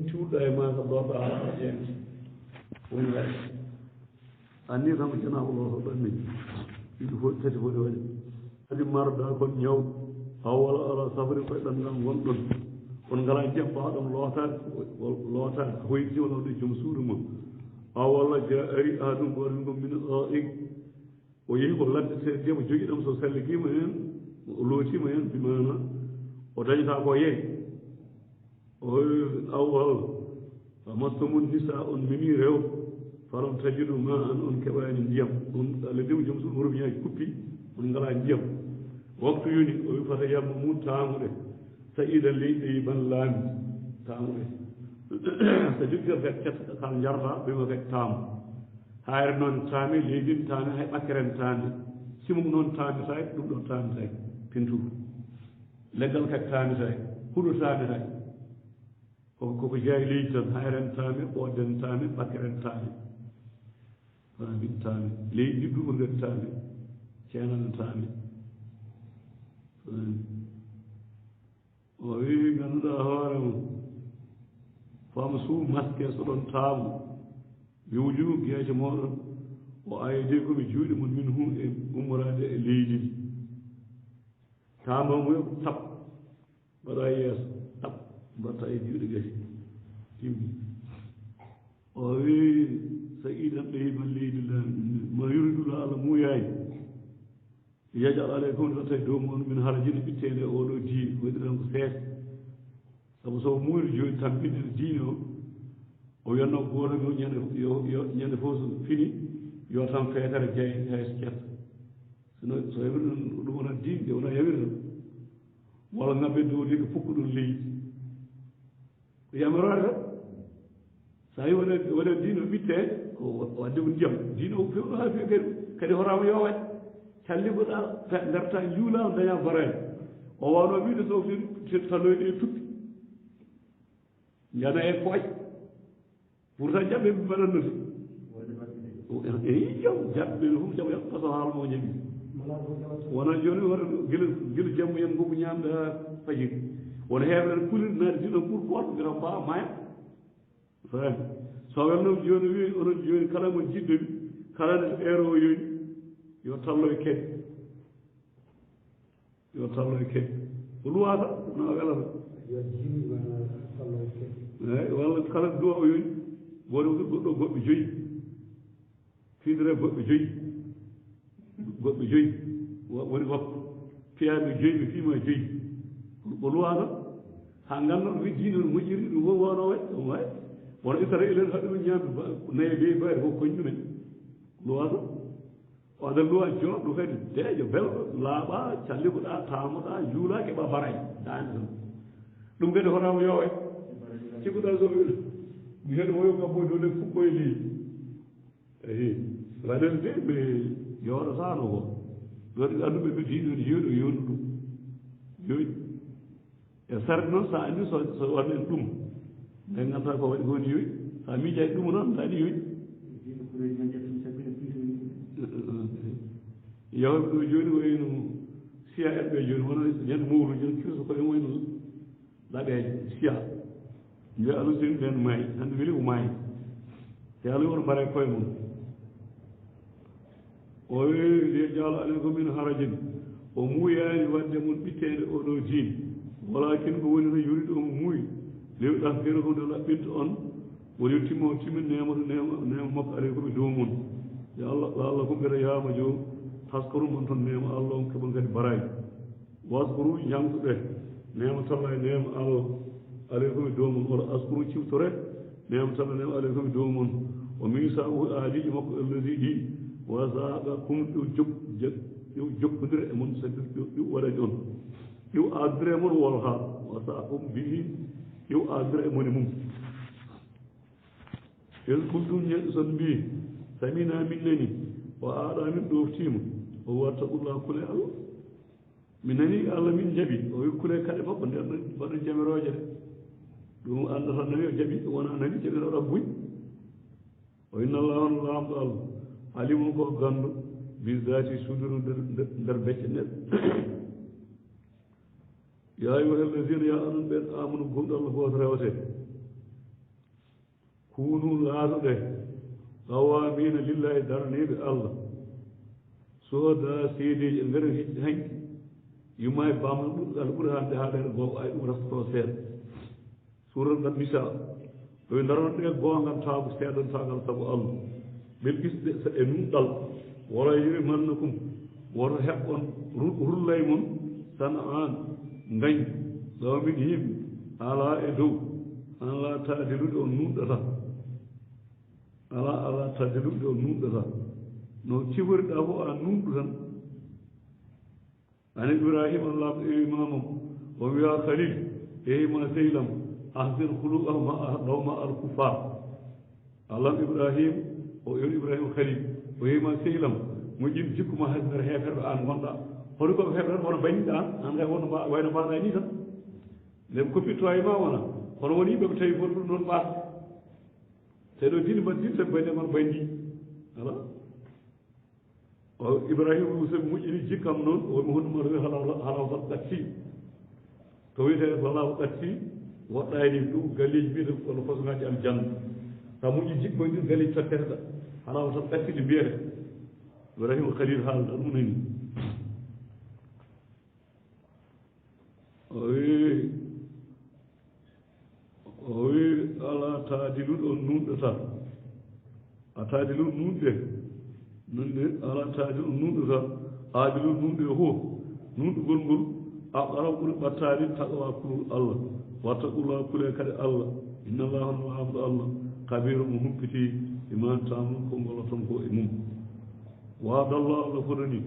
tiwɗa e ma kam looɗa haa ƴeen woni waɗi anni tan ko janaba looto ɗanni ɗiɗi fof tati fof ɗe waɗi kadi marda kon ñaw aw wala ala safari koye ɗanngal gonɗon on ngala jam mbawɗon lootade hoyti wala wɗe joom suudu mum aw walla ja ari aadum goɗen ɗum min ɗaig o yehi ko ladde seeɗe mo jogui ɗam so sallikima hen o lootima hen bimana o dañata ko yeey o aw walla mastamum nisa on memi rew falam tajidu ma an on keɓani ndiyam on allah dewi joom suudu robiñaji kuppi on ngala ndiyam waktu yoni o wi fata yamma mum taamuɗe sayiɗa leyɗe ban laami taamuɗe so jogui kadi cetta kal jarta ɓima kadi taamu hayre noon taami leydi taami hay ɓakkeren taami simum noon taamitaki ɗum ɗon taamitaki pintour leggal kadi taamitaki huɗo taamitaki koko jeeyi leydi tan hayren taami ɓoɗen taami ɓakkeren taami faami taami leydi ɗi ɗumor kadi taami ceenan taami o wi ngannduɗaa hoore mum fama suu maske so ɗon taamu mi wujuhu geeje mooɗon o ayde komi juuɗe mon min hu e ummorade e leydi ndi taamamu yo tap mbaɗa yeeso tap mbatta e juuɗe gasi timmi o wi so iɗan ɗeyiman leydi ma yuridula allah muyayi yajal aleykum ɗo tawi dow moon min harajini ɓittede oɗo diine waɗiran ko seeɗa sabu so muuri joni tan ɓiɗɗere diine o wiyatno goto yo ñande fof so fini yo tan feetere jeeye hayso cetta so yawiri ɗum wona diine de wona yawiri tan walla ngabbe dowdi ko pukku ɗum leydi ko yamirode tan sa yi waɗa diine o ɓitte o wadde ko ndiyam diine o fewno ha fewi kadi horama yo waɗ calligoɗa garta juulama daña barani o wawno wiide so taloyɗe e tuppi jana e pooƴ pourtant jaɓɓe mbaɗannote eyi jam jaɓɓe fof jaɓ paso haalmo ñami wona joni wara gila jammu yen ngoko ñamde ha fajiri wona heewɗen kulirde naade diɗo pour goto mbira mbawa maya faami so welno joni wi onon joni kala mo jiɗɗoɓe kala nde heure o yoni yo tallo e keɗe ko luwata wona welata eyi walla kala duwa o yoni woɗo goɗɗo goɓɓe joyyi fiidere goɓɓe joyyi woni waktu fiyaɓe joyyi ɓe fiima joyyi ko luwata ha ganduɗo wi diine no moƴƴiri ɗum fof wawno waɗ ɗum wawi wono israel en haɗumen ñamde nayi be bayre fof koñ ɗumen luwata oɗa luwa joɗɗo kadi deeƴo belɗo laaɓa callikoɗa taamoɗa juula keɓa baray dani tan ɗum kadi honama yowe cikkuɗa so mi heɗo woyo gabbo dole fukkoye leydi eyi waɗen de ɓe yoɗatano ko waɗi anduɓe ɓe diiɗoni yoɗo yonu ɗum yoyi e sarde noon sa anndi so waɗen ɗum nde ngannduɗaa ko waɗi ko woni yoyi sa miijaki ɗum noon taani yoyi yawɓe ɗo jooni wayno siya en ɓe jooni wona ñande mawru jooni kirso koye wayno laɓeeje siya mbiya alah seni ɓen maayi hannde weli ko maayi te alah wono mbare koye mum o wi de jaalo anen ko min harajin o muuyaani wadde mon ɓitteede oɗo diin walakin ko woni no yuriɗo omo muuyi lewɗan fere ko nde laɓɓinta on woni timmo timmin nema makko alay koɓe dow mum yo allah ko mbiyata yaama jo taskaru mon toon nema allah on keɓon kadi baraji waskuru ñamtuɓe nema talla e nema allah alay koɓe dow mum wala askuru ciftore nema talla nema alay koɓe dow mum o misahu aadiji makko allazi ɗi wasaɓa kum ɗo jokkodira e mon sadi ɗo waɗani on ɗiw addire e mon wol ha wasa kum bihi ɗiw addire e moni mum en kulɗum ñeɗɗo son mbi samina min nani o aɗa min ɗoftima o watta ɓulla kule allah mi nani allah min jaaɓi o wi kule kaɗe makko nder mbaɗo jamiroje de ɗum andata nani o jaaɓi wona nani jamiroɗa buy o inna allah on lamɗo allah alimum ko gandu bisdati suduru nder becce neɗɗo ya ayuha alladina ya anon ɓen amanu gomɗo allah goto rewete kunu laatoɗe qawamina lillahi daraniɓe allah sooda seedeji e nder hanki yumma e bamno ɓuuri allah ɓuuri hande haaɗere goo ay ɗum raftoto seeɗa surat nat nisa ɗoye daronoɗe goongal taabu seeɗantagal sabu allah ɓelgisɗe e numɗal wala yiri mannakum woto heɓɓon rullay mon tan an gañ ɗawmin yimɓe ala e dow ala taadilude on numɗata ala taadilude on numɗata no ciforiɗa fof a numɗu tan ani ibrahima allah imamam o wiya khalil eyma sehlam ahsin huluqahum lawma alkufar allah ibrahim o yon ibrahima khalil o yeyma sehlam moƴƴin jikkuma hay nder heefere an gonɗa hono koɓe heefere wono bañiɗa an hay wono wayno mbaɗa ni tan nde koppitto e ma wona hono woni yimɓe ɓe tawi foti ɗum noon ɓaata te ɗo dine mbaɗi tan bañɗe man bañɗi ala o ibrahima soɓe moƴƴini jikkam noon womi honnumaɗo wi halawtal ɗatti to wiyete halaw ɗatti woɗɗani ɗum galleji mbiyete wona façon ngaji aljanna sa moƴƴi jikko ɗin galleji totteteɗa halawtal ɗatti ɗi mbiyete ibrahima khalil haalda ɗum nani o wi ala taadiluɗo on nunɗata a taadiluɗo nunɗe nunɗe ala taadiluɗo nunɗata aadiluɗo nunɗe fof nunɗugol ngol ara ɓuri ɓattade taqwa kulol allah wattaqullah kule kadi allah inna allaha no amɗo allah kabiru mo humpiti iman tamum ko ngoloton ko e mum waadallah allah fotani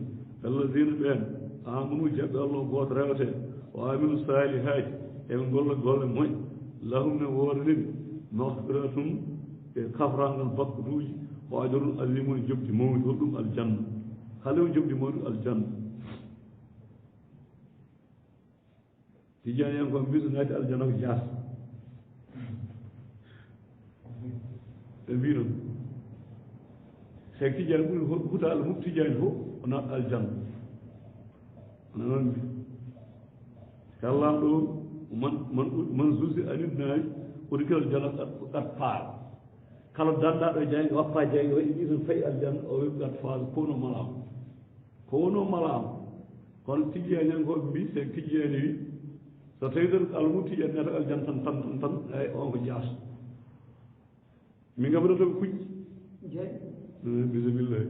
alladina ɓen amanu jaɓɓe allah goto rewete o aminu salihaji eɓe golla golle moƴƴe lahum ne woodaniɓe mahfiratum e kafrangal bakkutuji o ajorun alimum jobdi mawdi holɗum aljanna halewo jobdi mawdi aljanna tijani en kon mbiso naati aljanna ko jaas ɓe mbi noon sek tijani ɓuri hutaalo mum tijani fof o naat aljanna ana noon mbi kallam ɗo man suusi anit nayi ɓuri kilo aljanna ɗat faal kala dandaɗo jangi wappa jangi waɗi ɗi ton fayi aljanna o wi ɗat faal kono malama kono tijani en koɓe mbi sek tijani wi so tawi tan almum tijani nata aljanna tan ay on ko jaas min gam ɗotoɓe kuƴƴi bisimillahi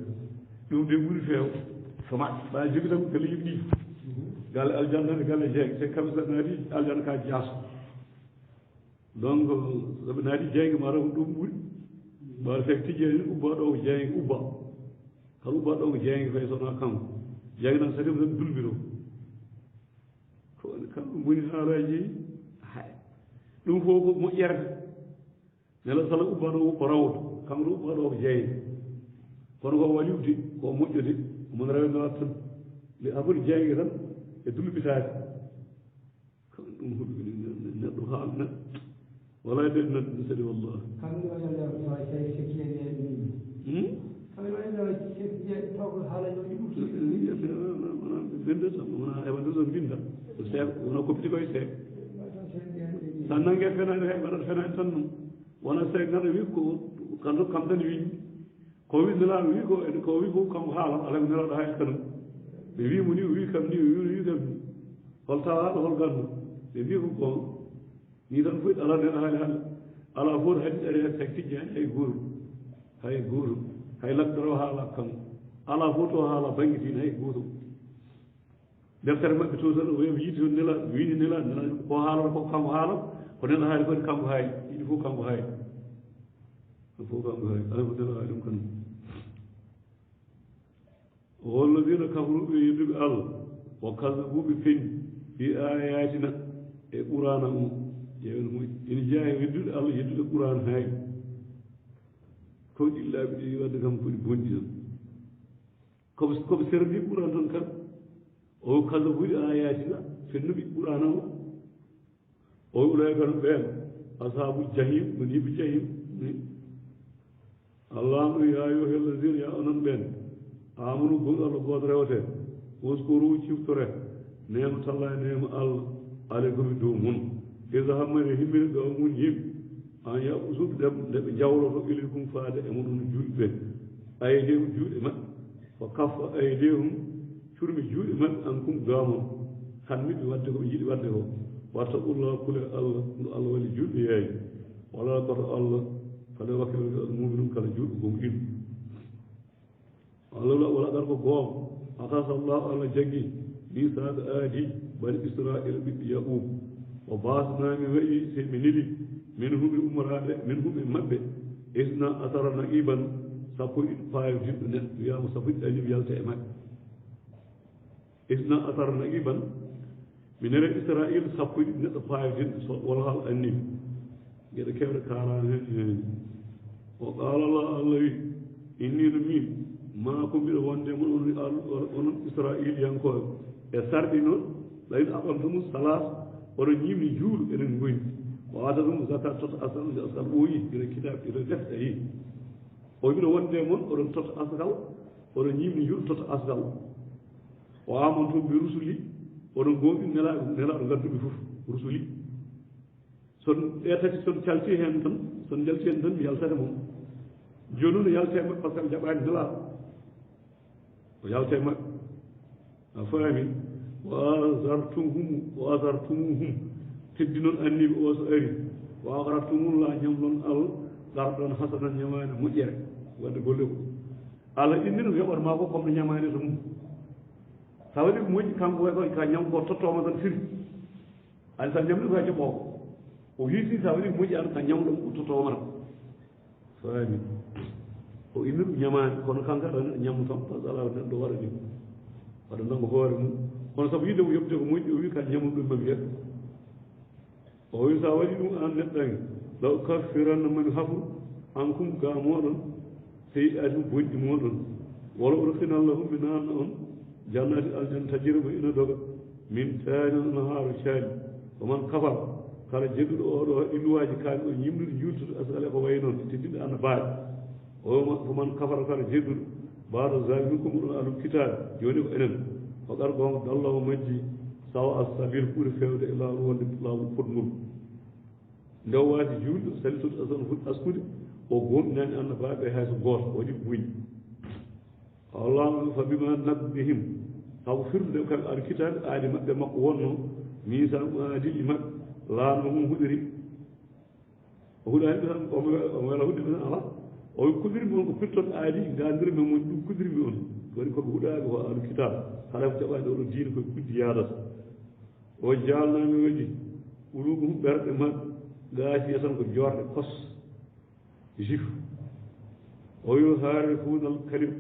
ɗum de ɓuri feew so maɗ ɓa jogi tan galleji ɗi galle aljanna ne galle jeegue te kamɓe so naati aljanna ka jaaso donc soɓe naati jeegue mataw ko ɗum ɓuuri mbaɗa fek tijjani ubbaɗo ko jeegue ubba kala ubbaɗo ko jeegue fay sowona kanko jeegue nan so rewi tan dulbito ko kamɓe boni haalaji hay ɗum fof ko moƴƴerde nela sala ubbaɗo ko rawdo kanko to ubbaɗo ko jeegue kono ko waliwde ko moƴƴude omon rewe nawat tan li afori jeyge tan e dullubitaade kam ɗum huɗo neɗɗo haalna wala de neɗɗo sadi wallah bindata wona heɓande ɗon binda seeɗa wona koppiti koye seeɗa sa nangue fenade hay waɗata fenade tan ɗum wona seeɗa neɗɗo wi ko kam tan wi ko wi nelaɗo wi ko wi fof kanko haalam ala ko nelaɗo hayata kanum ɓe wimo ni o wi kam ni o wi kam ni hol tawaɗo hol gandu ɓe mbi ko gon ni tan fof ala neɗɗo haali hande ala fof haddi ari hay tijji hen hay goto hay laggoro haala kanko ala fof to haala bangguitino hay goto deftere maɓɓe to tan o yiiti toon nelaɗo wini nelaɗo ko haalata ko kanko haala ko neɗɗo haali kodi kanko haali ɗiɗi fof kanko haali fof kanko haali ala fof nelaɗo haali ɗum kanum والذين كفروا يدب الله وكذبوا بفين في آياتنا القرآن إن جاء يدب الله يدب القرآن هاي كود إلا بدي ودكم كود بونجي كم سردي القرآن تنكر أو كذبوا بآياتنا في النبي القرآن أو أولئك البين أصحاب الجحيم من يب الجحيم الله يا أيها الذين يؤمنون بين amunu gonga Allah god rewte uskuru ciftore neema talla neema Allah alaykum do mun iza hamane himmel do mun yim an ya usud dem de jawro to ilikum faade e mudun julbe aydeum juude ma fa kafa aydeum turmi juude ma an kum gamon hammi be wadde ko yidi wadde ko warta Allah kula Allah Allah wali julbe yayi wala ko Allah fala wakil mu'minun kala julbe gum il الله ولا قال قوم أخاص الله على جنگي ميثاق آدي بني إسرائيل بيعقوب وبعثنا من وعي سيمنيلي منهم الأمراء منهم المبه إذنا أثر نقيبا سفو إدفاع جبنا يا مصفد أجب يالت إمام إذنا أثر نقيبا من إسرائيل سفو إدفاع جبنا والغال أني يدى كيف كاران وقال الله إني نمين ما كم بير وندي من إسرائيل ينكو يساردينو لين أقامتم الصلاة ورنيم يجول إلين وين وعادهم زكاة أصل أصل وين إلى كتاب إلى جهة أي وبير وندي من ورن أصل ورنيم يجول أصل وآمنتم برسولي ورن قوم نلا رغد بفوف رسولي سن يأتي سن كالتي هندن سن جالتي هندن يالتهم جنون يالتهم قسم جبان دلا ويالتهم أفهمي وأزرتموهم تدينون أني بأسئري وأغرتم الله يملون غربان حسنا نيمان مجر ونقول له على إننا يقول ما هو كم نيمان يسمو سأقول مجد كم هو كان يوم قطة مثلا فيل على سنجم له هذا بقى وهيسي سأقول مجد أنا كان يوم قطة مثلا فهمي وإننا نيمان كنا كان كذا نيام ثم فزالا ندوار نيم pada nang hoore mum kono sabu yidde mo yobde ko moƴƴi o wi ka ñamu ɗum mami yet o wi sa waɗi ɗum an neɗɗange law kaffiranna mani hafu an kum ga moɗon seyiɗaji bonƴi moɗon wala urkinallahum mi nanna on jannati aljan tajira mo ina doga min tani naharu caali oman kafar kala jedduɗo oɗo illuwaji kaani o yimdude jultude asale ko way noon teddinɗe anna baaɗi oman kafara kala jedduɗo بعد ذلك كم على الكتاب يوني إلهم فقال قوم الله مجي سواء السبيل كل فيود إلى روان الله الفضل دوات جود سلسل أصلا فد أسكت وقوم نان أن باب هذا غور وجب وين الله فبما نبهم تغفر لك الكتاب آدم دم قوانه ميزان آدم إمام لا نهم هدري هدري أمر هدري الله o kudiri mon ko firton aadi gandir me mon dum kudiri mi on wari ko hudaade ko al kitab kala ko jabaade o diina ko kuddi yaadata o jaalna mi wadi ulugum berde ma gaati tan ko jorde kos jif o yo harifuna al kalim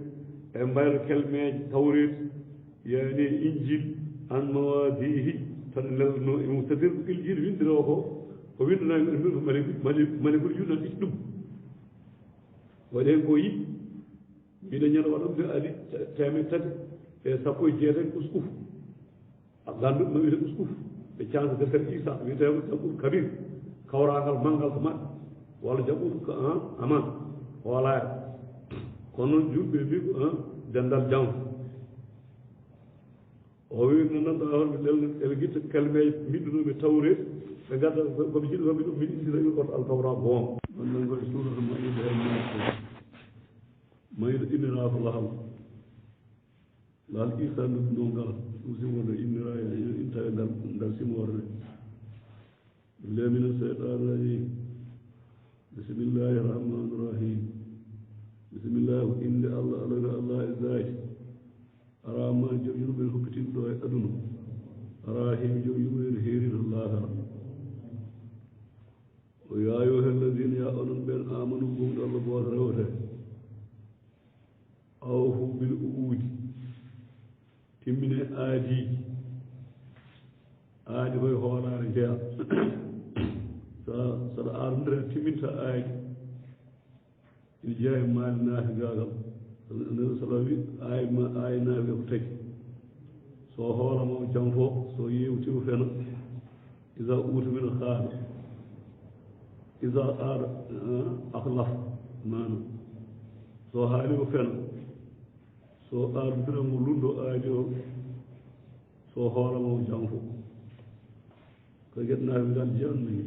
e mbayl kelmeje tawrit yani injil an mawadihi tan lelno e mutadir ko injil windiro ko ko windana ngi ko mali ko yuna ɗum waɗen ko yiɗi mbiɗa ñana waɗamde ali temen tati e sappo e jeetati uskuf ganduɗo no wiyete uskuf ɓe cansa deftere isa wiyeteko jaɓɓuɗo kabir kawragal manngal ko maɓɓe walla jaɓɓuɗo ko aman hoolaare kono noon julɓe mbi ko dendal jawdi o wi no nanɗaa holɓe eɓe guitta kalmeje mbiɗɗunoɓe tawre ɓe gadda koɓe jiɗi koɓe ɗum mbiɗa indiraɓe koto altawra goonga wannan koye suurata mayiɗa e mayiɗa innira ko lahal lahal isa nodduno ngal ɗum simorde innira inta e ndar simorde billahi min asheytan rajim bisimillahi rahmani rahim bisimillahi ko inde allah alaga allah e zati arama joom yurɓe hokkitinɗo e aduna arahim joom yurɓe heerino laakara o ya ayuha alladina ya onon ɓen amanu gumɗo allah goto rewte awfu bil uudi timmine aadiji aadi koye hoolare jeeya saɗa ardira timminta aadi ina jeeya e maali naafi gagal nabi sallam wi ayi naafi ko tagi so hoolama jam fo so yewtima fena isa utamina haala isa aada ahlaf mana so haali ko fena so ardira mo lundo aadi o so hoolama jam fo ko gueɗnaafi gal jeyannayi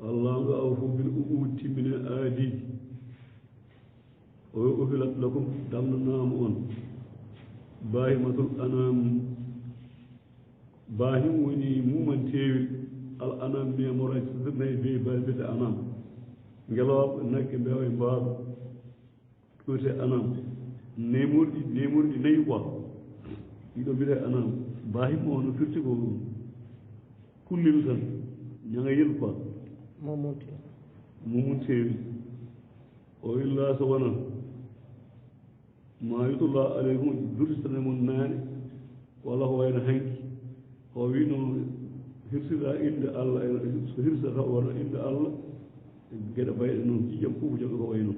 allah ngo awfu bil uud timmine aadiji o uhilat lakum damnanama on bahimatul anam bahim woni mumantewi al anam memoraji nayi be balbede anam ngelooɓe nagge mbewa e mbaaɗo ɗote anam nemorɗi nayi quoi ɗiɗo mbiyete anam bahim o no firti ko kullil tan ñagayel quoi mumuntewi o illa so wona ma yutullah aleykum durtitane mum naane walla ko wayno hanki o wino hirsira inde allah so hirsata wona inde allah geɗe mbayɗe noon jijam fof jogo ko wayno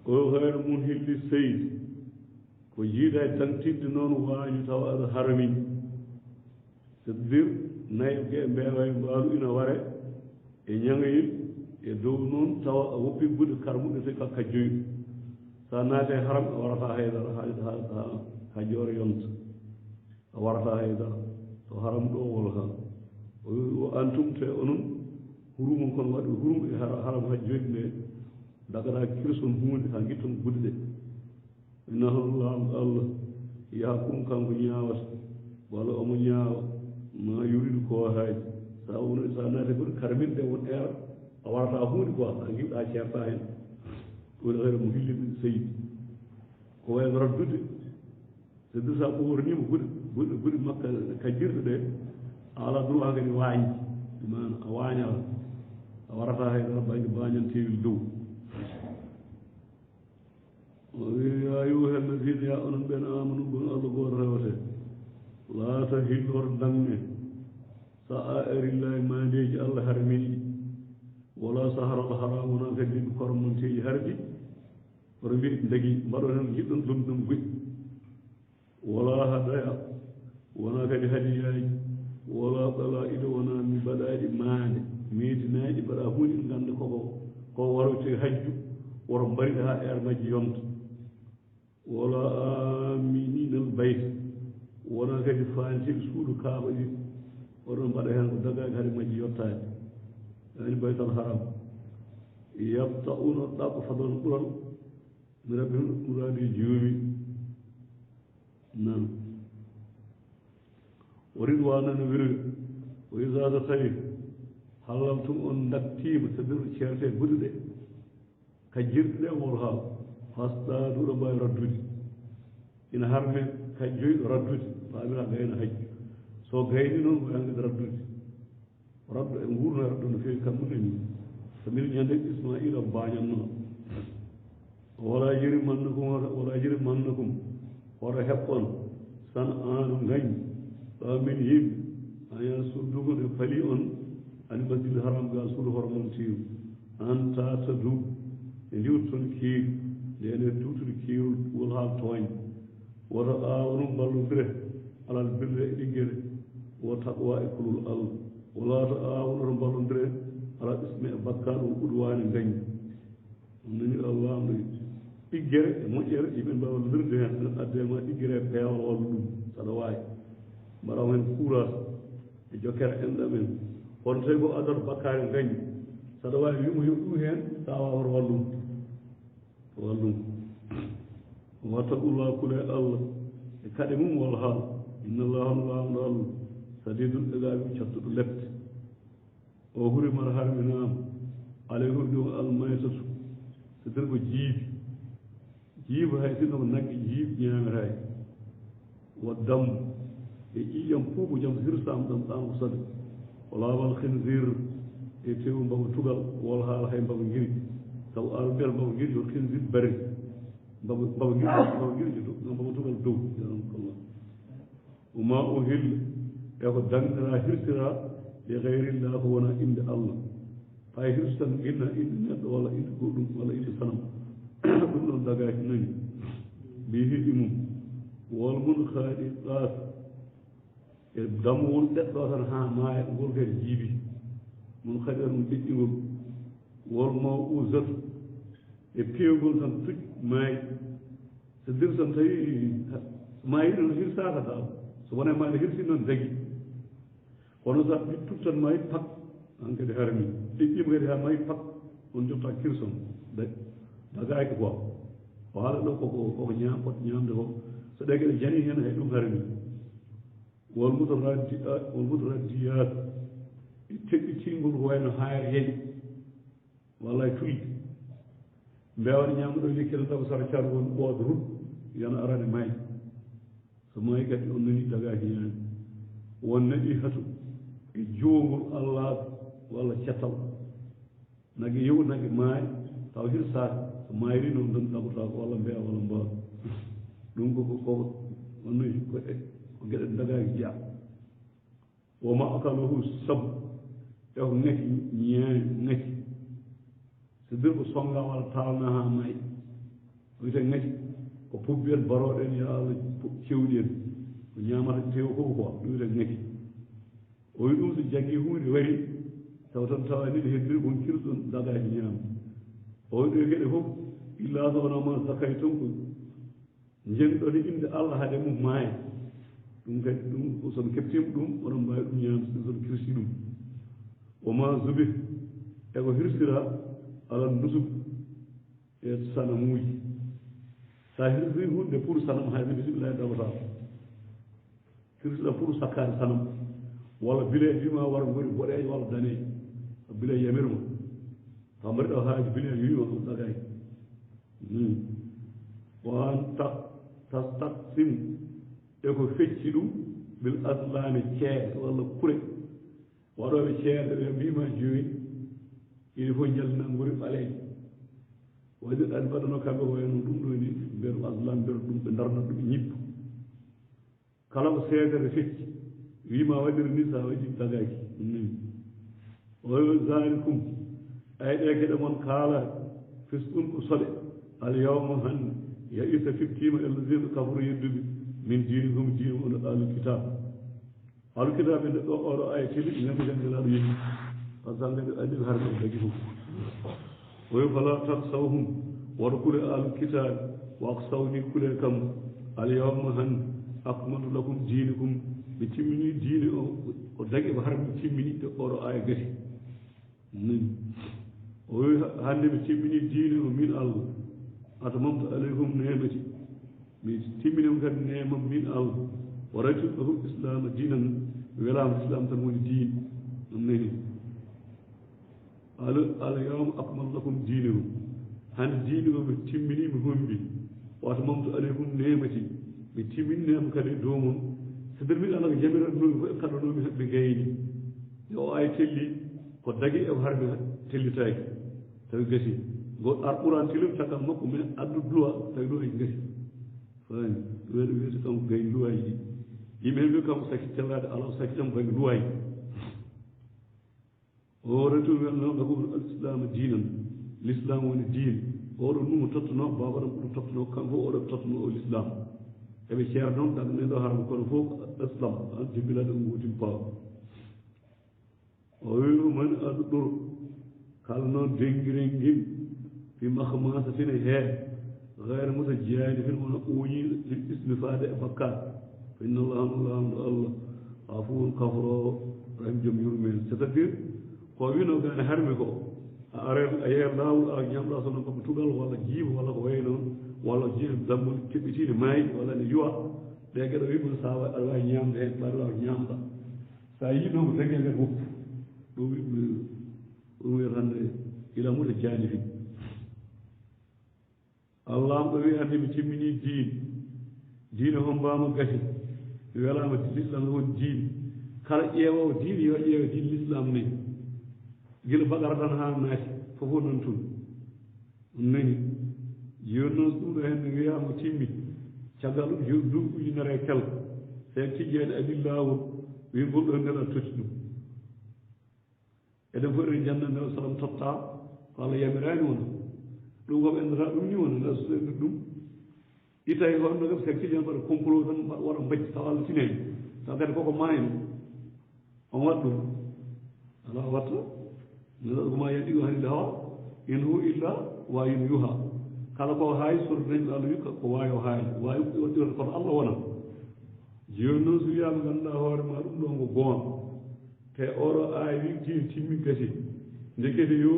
o hayno mum hilli seydi ko jiiɗa e tantidde noon waañu tawa aɗa harmi c'est à dire nayi ge mbeewa e mbaalu ina ware e ñaŋayil e dow noon tawa a woppi buɗe karmuɗe te ka joyi sa naate haram a warata haydara ha joore yonta a warata haydara to haram ɗo wol ha o antum te onon hurumo kon waɗi hurum e haram ha joyi nde dagata kirson hunde ha guitton buɗe ɗe innahullahu allah yakum kanko ñaawata walla omo ñaawa ma yuridu ko haaji sa naate goɗo karminɗe won era a warata hunde quoi a giwɗa ceerta hen ɗone hayre mo hillide seydi ko wayno raddude c'est dire sa ɓornima guɗe makka kajjirɗe ɗe a ala droit kadi waañde mana a waañala a warata haydara banggue bañantewil dow ya ayuha alladina ya onon ɓen amanu gon allah goto rewete la tahillor dange sa a arillahi mandeji allah harmiɗi wala saharal haram wona kadi kormonteji harɗi oto mbi dagui mbaɗo tan jiɗɗon ɗum goƴƴi wala hadaya wona kadi hadiyaji wala ɓala ido wona mi mbaɗaɗi maande meetinaji mbaɗa hunde ganda ko warote hajju woto mbariɗa ha er majji yonta wala amininal bayt wona kadi fantiɓe suudu kaaba ɗi oɗon mbaɗa hen ko dagaki hade majji yottade ani baytal haram yabta'una ɗaɓɓo fadon ɓural mi rabbi ɓurade joomi nan o ridwanano wiri o isata tawi hallamtum on dattima sabiru ceerte guɗe ɗe kajjirɗe ɗe wol haal fastaduɗo mbawi raddude ina harme kajjoyɗo raddude paamira gayno hajju so gayni noon wayangede raddude raddo e gurno raddo no fewi kammuneni so min ñande ismaila bañanno wala jiri mannakum hoto heɓɓon san anu gañi ɗamin yimɓe ayan suddugude faali on ani masjid haram ga suudu hormon tiru an tata du e ndiwton kiiɗi ndene tutude kiirol wol haal tooñ woto aawanum ballodire alal birre e ɗiggere wo taqwa e kulol allah walaata aawonoto ballodire alal isme e bakkaɗum udwani gañi ɗum nani allah no ɗiggere e moƴƴere yimɓe mbawa lirde hen addema ɗiggere e peewal walla ɗum saɗa waawi mbaɗam hen courage e jokkere enɗamen kono tawi ko adata bakkare gañi saɗa waawi wimo yo ɗum heen sa wawata wallum wattaqullah kule allah e kaɗe mum walla haal inna allaha no laamɗo allah sadidul ɗegaɓi cattuɗo lepte o hurimata harminama alay huri ɗum almaytatu so nder ko jiiba hay sinno ko nagge jiibi ñamiraki wa dammu e ƴiƴam fof ko jam hirsama ɗam ɗam ko sade o laawal khinzir e tewu mbamo tugal wol haala hay mbamo giri sabu ala mbiyata mbamo giri yo khinzir bari mbamo giri mbamo tugal dow yankollah woma o hilla e ko dangɗira hirsira e gayrillah ko wona inde allah hay hirsan inna inde neɗɗo walla inde goɗɗum walla inde sanam ɗum ɗon dagaki nani mbi hiɗi mum wol mun haaɗi ɗaat e damwol ɗeɗɗo tan ha maaya ngol kadi jiibi mun haɗi ɗum ɗiɗɗigol wol ma usatu e pewgol tan tuƴ maayi so dir tan tawi maayi ɗon hirsaka dal so wona maade hirsi noon dagi kono sa ɓittut tan maayi pak an kadi harmi ɗiɗɗima kadi ha maayi pak on jotta kirson dagaki quoi o haala ɗo koko ñaam pot ñamde ko so ɗe geɗe jani hen hay ɗum harmi wol mutoraddiyat e teɗɗitingol ko wayno hayre yeeƴi walla e tulde mbewaɗe ñamɗo likkere taw sara cargol ɓooɗo rut yana arane maayi so maayi kadi on nani dagaki ñaami won naɗi hatu e joongol allah walla cettal nagge yew nagge maayi taw hirsaka so maayri noon tan ɗaɓota ko walla mbeya walla mbawa ɗum ko onnoyi ko geɗe dagaki jeya woma akalahu sabu e ko ŋaki ñeeño ŋaki so bir ko songa walla tawna ha maayi o wiyete ŋaki ko pubbien baroɗen yo allah cewɗi en ko ñamata tew fof quoi ɗum wiyete ŋaki o wi ɗum so jaggi hunde wari taw tan tawani ɗe heddiri kon kirɗon dagaki ñaama o wi ɗo geɗe fof illa so wonama sakay ton ko jenɗon inde allah haade mum maaya ɗum kadi ɗum sono keptima ɗum oɗon mbawi ɗum ñamde sono kirsi ɗum woma zubi eko hirsira alal nusub e sanamuji sa hirsiri hunde pour sanam hayde bisimillahi ɗaɓata hirsira pour sakkade sanam walla bile wima wara gori boɗeje walla daneje bile yamirma taw mbaɗi ɗo haaji bile wiima ɗum ɗagaki wan tastaqsim eko fecci ɗum bil aslami ceeɗe walla kure waɗoɓe ceeɗe ɓe mbima joni il faut jallinan gori ɓaleje waɗi ɗan mbaɗano kamɓe ko wayno ɗum ɗo ni mbeɗo aslam mbeɗo ɗum ɓe darna ɗum ñippa kala ko seedere fecci wima waɗiri ni sa waɗi dagaki o zalikum ay ɗe geɗe mon kaala fisɗum ko soɗe alyawma hande yaisa fiftima alladina kafaru yedduɓe min dinikum dini on alkitab alkitab ɓe ɗo oɗo aya teli ñande jangelaɗo yetti par ce que nde andi harɓe dagi fof oyo fala taksawhum woto kule alkitab wa aksawni kule kam alyawma hande akmaltu lakum dinikum ɓe timmini diine o ko dagi ko harɓe timmini ɗo oɗo aya gati o wi hannde mi timmini diine o min allah atamamtu aleykum nemati mi timminima kadi nemam min allah wa raditu lakum islama diinan welama islam tan woni diine ɗum nani ala yawma akmal lakum diinakum hande diine o mi timmini mi hombi wa atamamtu aleykum nemati mi timmininema kadi e dow mon so nder min allah ko jamiratnomi fof e kaɗanomi haɓɓe gayni yo o ay telli ko dagi e harɓe tellitaki tawi gasi go ar ɓuran tilim caggal makko mais addu loi tawi ɗo e gasi fani ɗum ene wiyete kanko gay loi ji yimɓe ɓe kanko saki tellade ala saki tan bayi loi o retour welnao lakum al islam diinan l'islam woni diine oɗo numo tottuno baba ɗam ɗum tottuno kanko oɗo tottuno o l'islam eɓe ceer noon ɗaga neɗo haram kono fof islam an jibbilaɗo nguutim paw o wi man aɗuɗor kala noon dengiren ngim fi mahmasa fine heen gayre muta jeyani fin wona ɓooñi ismi faade e bakkat fa inna allah hamdu allah afuwon kaforowo rahim joom yurmen c'est à dire ko wino gane harmi ko a are a yeer lawol a ñamɗa sono koɓe tugal walla jiiba walla ko wayi noon walla dammol keɓɓitine maayi walla ne yuwa ɗe geɗo wimo sa aɗa wawi ñamde heen ɓaɗa wawi ñamɗa sa yii ɗon ko degel ngen woppu ɗum wiyata hannde ila muta jaani fi allah ɗo wi hannde mi timmini diine hombama gasi mi welama l'islam won diine kala ƴeewowo diine yo ƴeewe diine l'islam ni gila bagara tan ha naati fofo noon tun ɗum nani joni noon ɗum ɗo henne wiyama timmi caggal duuɓi ujunere e kelko sen tijjeede adi laawol wi ngol ɗo ndela toti ɗum eɗen fof eɗen jannda nde sallam totta ko allah yamirani wona ɗum koɓe endata ɗum ni wona nasuɗe ɗum itawi honno kam sen tijjeen mbaɗa complot tan waɗa mbacci taw allah tinayi taw kadi koko mayno on waɗ ɗum ala watta neɗɗo koma yaɗigo hannde hawa in hu illa wayino yuha kala ko haayi sorde dañɗo allah wi ko waawi o haayi waawi waɗirta koto allah wona joni noon so wiyama ganduɗa hoore ma ɗum ɗon ko goon te oɗo aayi wi diine timmi gasi ndekete yo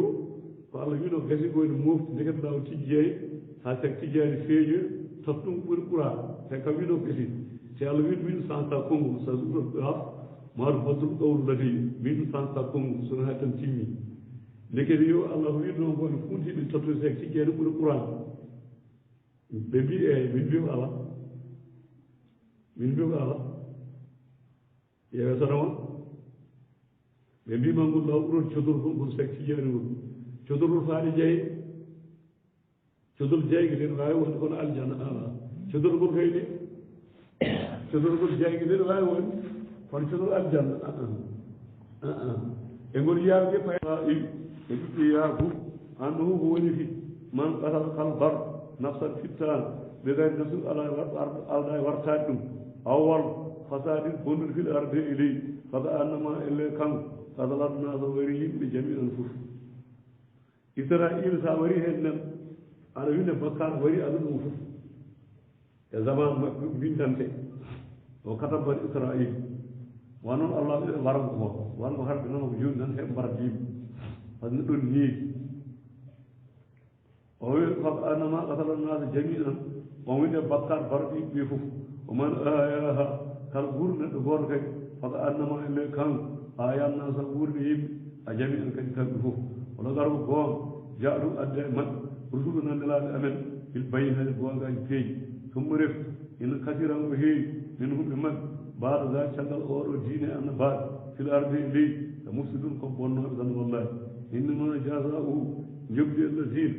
ko allah wino gasi koyno mofti ndekete law tijjeey ha sek tijjani feeño tot ɗum ɓuri ɓura te kam wino gasi te allah wi min sansa konngol sa suɗo ɗaf maɗo baddul ɗowlu ladi min sansa konngol sono ha tan timmi ndekete yo allah wi noon kono funtiɓe totto sek tijjani ɓuri ɓuran ɓe mbi eyi min mbiw ala min mbiw ala yewe sonoma ɓe mbima ngol law ɓuron codorgol ngol sek tijjani ngol codorgol faade jeeye codol jeyge nden wawi wonde kono aljanna ala codorgol kayni codorgol jeyge nden wawi wonde kono codol aljanna e ngol yaaɓe paya e ɓiɓɓe yaabu annahu ko woni fi man qatal kalbar nafsan fittana ɓe gayri nafsu alɗa e wartade ɗum awwal fasadin bondude fil arde e ley kada annama elle kanko kada ladna so wari yimɓe jami'an fof israil sa wari hen nen aɗa winde bakkar wari aduna o fof e zaman maɓɓe bindante o katabbat israil wa noon allah ɓe waranko ko waranko harɓe noon ko joni nan heɓe mbarat yimɓe par ce que neɗɗon neegi o wi kada annama katala nasa jami'an on winde bakkar barɗo yimɓe fof o man ayaha kala guur neɗɗo goto kadi kada annama elle kanko ayanna sa guurde yimɓe a jami en kadi kamɓe fof wono garko goonga jaaɗu adde maɓɓe rusulu nandelaɓe amen il bayinade gongaji peeji tummo ref ina kasiran ko heewi min humɓe maɓɓe mbaɗo ga caggal oɗo diine anna mbaɗe fil arde e leydi e mufsidun ko bonnoɓe tan wallahi innama jasa'u jobdi alladina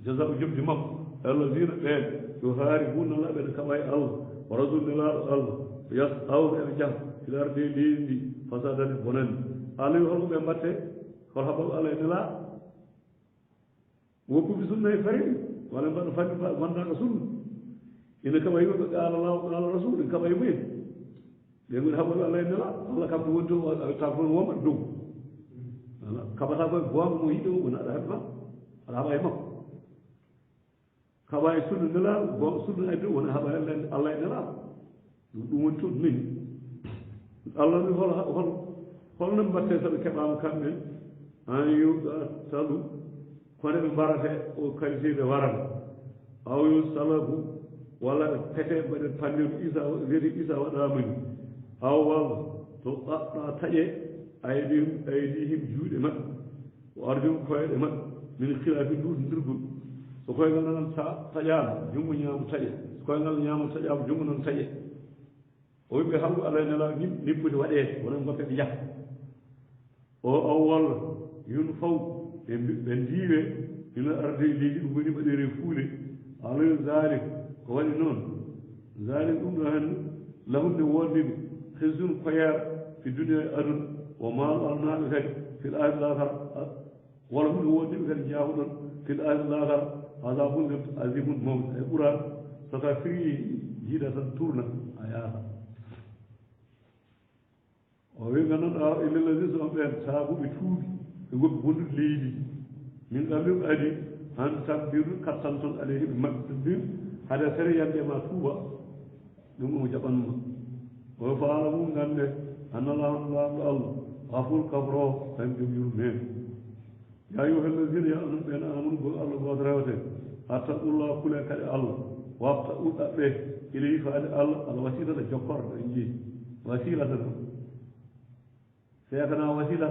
jasa'u jobdi makko alladina ɓen yo haaribuna laɓe ne kaɓa e allah wa rasul nelaɗo allah yas awɓe eɓe jaha fil arde e leydi ndi fasadane bonande allah wi holko ɓe mbatte hol haɓaɓe allah e nela woppuɓe sunna e fari walla mbaɗa fanni gondaɗo sunna ina kaɓa yimɓe qala law qala rasul en kaɓa e mumen ɓe goni haɓaɓe allah e nela allah kam ko woni to ta toon womat dow ala kaɓata koye gonga mo yiɗo wona aɗa heɓma aɗa haɓa e makko kaɓa e sunna nelaɗo gonga sunna e dow wona haɓa allah e nelaɗo ɗum woni toon nani allah ni holno mbatte so ɓe keɓama kamɓen an yuɗa salu kono ɓe mbarate o qualité ɓe warata aw yo salabu walla ɓe pete mbaɗe panndel isa wiyete isa waɗamani aw walla to ɗaɗɗa taƴe aydihim juuɗe maɓɓe o ardin koyɗe maɓɓe min khilafi ndirgol so koyngal nan taƴama junngo ñaamo taƴe so koyngal ñaamo taƴama junngo nan taƴe o wiɓe halko allah e nela nippude waɗede wonon goppe ɓe jaha o aw walla yun faw ɓe ndiiwe ina arde leydi ɗum woni waɗere fuude alayo zalik ko waɗi noon zalik ɗum ɗo hen lahunde wondeɓe hesdun koyar fi dunia e aduna o maalo alnaɓe kadi fil ahir lahara walla hunde wondeɓe kadi jaahuɗon fil ahir lahara هذا بون عظيم موت القرآن ستفري جيدة تورنا آيات ويغنى إلى الذي سأبين سابو بتوبي يقول بون ليدي من قبل أدي أن تكبير كتنطل عليه بمكتبين هذا سريع لما توبا نمو جبان وفعلمون أن الله غفور كبره فيمجم يرمين يا أيها الذين آمنوا بالله وبركاته أتقوا الله كل كلام الله وابتغوا به إليه فعل الله الوسيلة الجبار إنجيل وسيلة سيكون وسيلة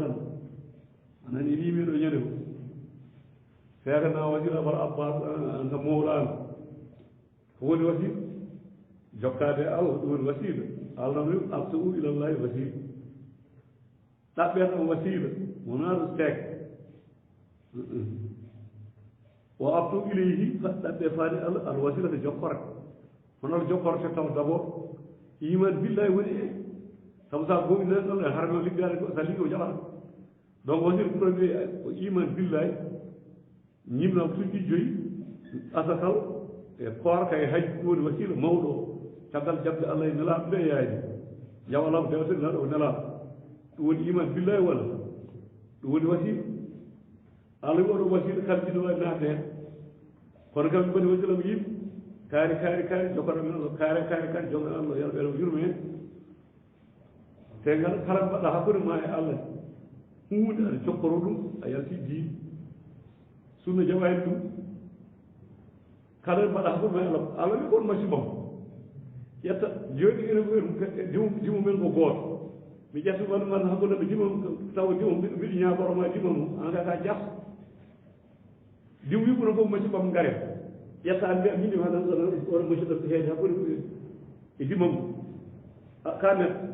أنا نريد من أجله سيكون وسيلة برأبات أنت مولان هو الوسيلة جبار الله هو الوسيلة الله يقول أبتغوا إلى الله وسيلة تبين وسيلة ونار استك وأبتو إليه فاتبفاني الوسيلة الجبار ونال الجبار شكاو دابور إيمان بالله وليه سمسا قوم إنسان الله حرمه لقارة سليك وجلال دون وسيلة كرمي إيمان بالله نيمنا بسوكي جوي أسكال كوار كي حج كون وسيلة موضوع شكال جبت الله نلا بيهاي جاو الله بيوسل نلا تقول إيمان بالله ولا تقول وسيلة الله يقول وسيلة كالجد ولا ناته كون كم بني وسيلة مجيب كاري جوكر من الله كاري جوكر الله يلا يرمي تenggal karam pada hakur mai Allah muda cokorodu ayal siji sunna jawaitu karam pada hakur mai Allah Allah ni kon masih bom yata jodi ene jimu men ko got mi jassu man hakur na jimu taw jimu mi nya boro ma jimu anga ka jass dimu yu ko masih bom ngare yata ande mi ni wala or masih da he hakur e jimu kana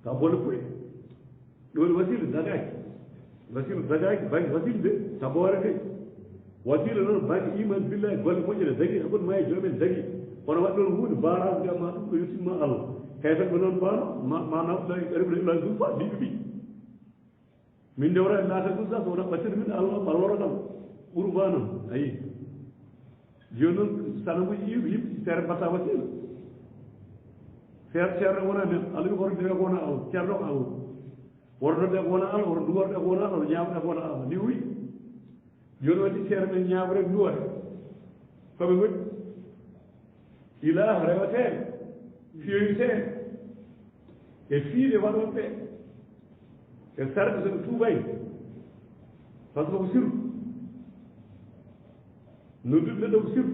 تابول كوي دول وسيلة زجاج بان وسيلة ده تابورك وسيلة نور بان إيمان بالله قال مجرى زجي أقول ما يجرم زجي وانا وقت نقول بارا جماعة يسمى ما الله كيف بنون بارا ما نفلا يقرب الله يزوفا دي من دورة لا تقول ذا دورة بشر من الله بالورا كم قربانا أي جنون سنبو يب سير بتا وسيلة Cerro wana ne alu war de wana al cerro al war de wana al war duwar de wana al ñaam de wana al ni wi yono di cerro ne ñaam rek duwar ko be ngut ila rewate fiite e fiide wado pe e sarde de tubay parce que sir no dudde do sir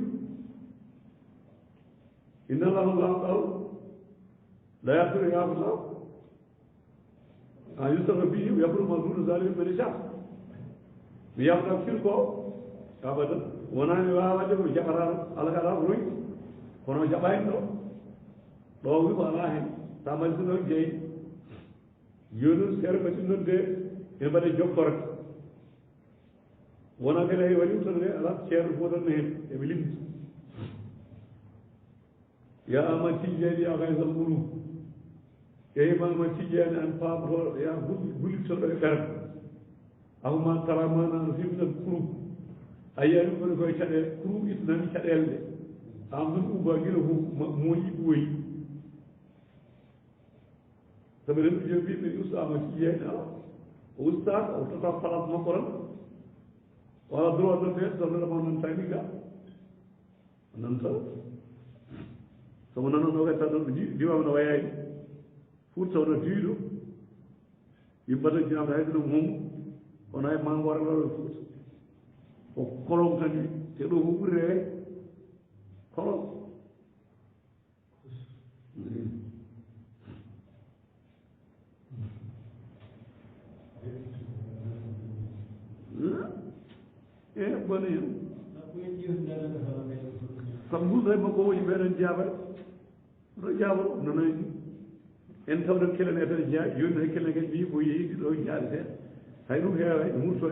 inna Allah لا يغفر يا الله يستغفر به ويغفر ما دون ذلك من يشاء بيغفر شركه ابدا وانا واجب جبر على كلام روي كونو جباين دو وي والله تامل سنو جاي يونس سير بسنو دي يبدي جوكور وانا كده ولي سنه على شير فودن نه ابلين يا امتي يا غيظ القلوب يا إمام تجاني أن فابر يا بولي سر كرم أو ما ترى ما نرسم الكروب أيام من كوي شاد كروب إثنان شادل أمن أبغيه موي بوي تبرم جبي من أستاذ تجاني أستاذ أو تطلع صلاة مقرن ولا دروا درفيس درنا ما ننتهي كا ننتهي سمعنا نوعه تدور جيوا من وياي فوت صورة جيلو يبدأ جناب هذا المهم وناي مانغوار له فوت وكلهم كانوا تلو هوري كلهم إيه بني سامبو زي ما كوي بيرن جابر رجابر نناي en tawdo kelen e tan jaa yoni hay kelen ngal bi bo yeyi do jaade hay dum heewa e murto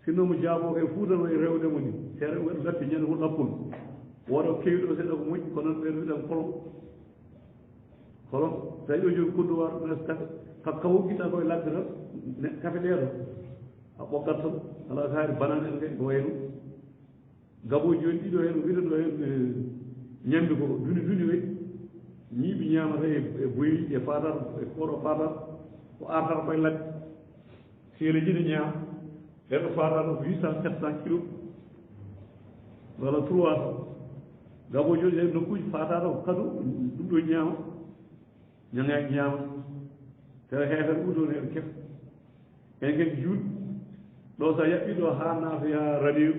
sinno mo jaabo e fuudano e rewde mo ni sere won latti nyen won lappul wodo kewdo se do ko muj kono be widan kolon tay o jog kudu war na sta ka kawu kita ko ladra ne kafe leero a bokkat ala kaari banane en kay ko wayno gaboji joni ɗiɗo hen wiɗaɗo hen ñamde ko duni way ñiiɓe ñamata e boyi e fatar e koɗo fatar ko artata koye ladde seele jiɗe ñaam ɓeɗo fatar ko 800 700 kilos walla 300 gabo joni e nokkuji fatata ko kadu ɗum ɗo ñaama ñagaji ñaamata tawa heefere ɓuutoon heɓe kef en kadi juuɗe ɗo sa yaɓɓi ɗo ha naata ya radio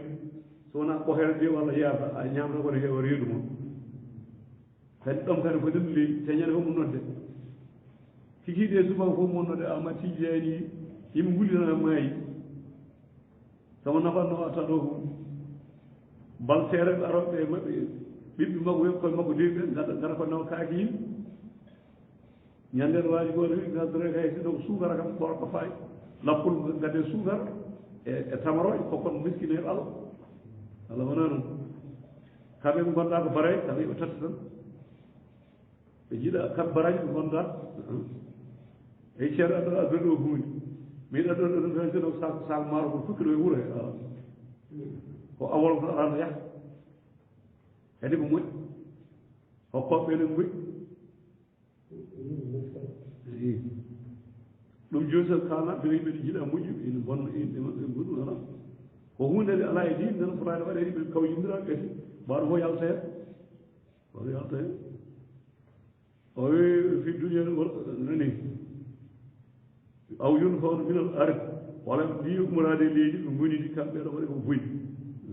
so wona ɓohere de walla yaata a ñamata kone heewa reedu mon kadi ɗom kadi ko ɗum leydi teñade fof mo nodde kikiɗe subaka fof mo nodde amati jeeni yimɓe gullitana maayi sama nafanno watta ɗo ko bal seere ɓe aroɓe e maɓɓe ɓiɓɓe makko wen koye makko dewi ɓe gara ko nawa kaaki yimɓe ñanden waaji goto wi gasdore kay siɗo ko suukara kam ɓorko fayi lappol gadde suukara e tamaroje kokon miskine heɓe Allah wona noon kamɓe ɓe gonɗa ko baray kamɓe ɓe tatta tan ɓe jiiɗa kamɓe baraji ɓe gonɗa eyi ceerno aɗa addude ɗo hunde min addude ɗo tan seɗo sal maaro ko fukkiɗo e wuuro he ko awol ko arano yaha kadi ko moƴƴi hokkoɓe ɓe ne moƴƴi ɗum joni so kalna ɓe yimɓe jiiɗa moƴƴi ene bonna inde maɓɓe goɗɗum ala ko hunde nde ala e diine tan fotaade waɗe yimɓe kawjindira gasi mbaɗo fof yalta hen waɗo yalta hen o wi fi dunia nani aw yun fawno minal arde wala mbi umorade leydi ɓe gonidi kamɓe ɗo waɗi ko boyi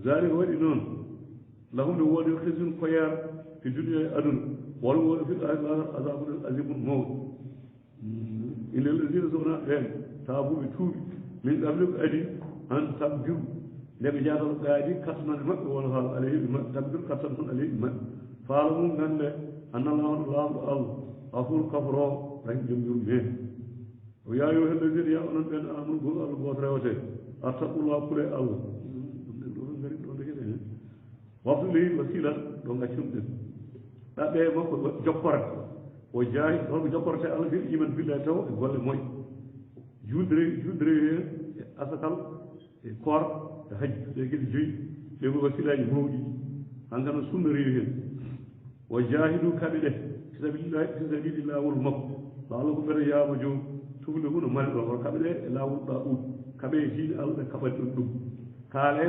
zari ko waɗi noon lahum ne woodi hisun koyar fi dunia e aduna wala woodi fi azabun azimun mawd ina ladina sowna ɓen taabuɓe tuuɓi min qabli ko adi an tabbiru nde ɓe jatata gaadi kattanade maɓɓe wona haal alayhiɓe maɓɓe tabbiru kattan tan alayhiɓe maɓɓe faala mum gande annallahu laamɗo allah afur kafro tan joom yurmeen o yaayo helladina ya onon ɓen amanu gol allah goto rewete attaqullah kule allah ɗum ɗen ɗo gari ɗo degeɗe hen waftu leydi wasilat ɗo gaccumɗen ɗaɓɓe makko jokkore o jaayi holko jokkorte allah mbiɗa iman billahi taw e golle moƴƴe juldere hen e asakal e koor e hajji ɗe geɗe joyi ɗe ko wasilaji mawɗi hankano sunna rewi hen o jahidu kaɓe ɗe fisabilillah lawol makko so allah ko ɓeɗa yaama joom tufle hu no mari ɗo kono kaɓe ɗe e lawol ɗaɓuɗ kaɓe e diine allah ɓe kaɓani ɗon ɗum kaale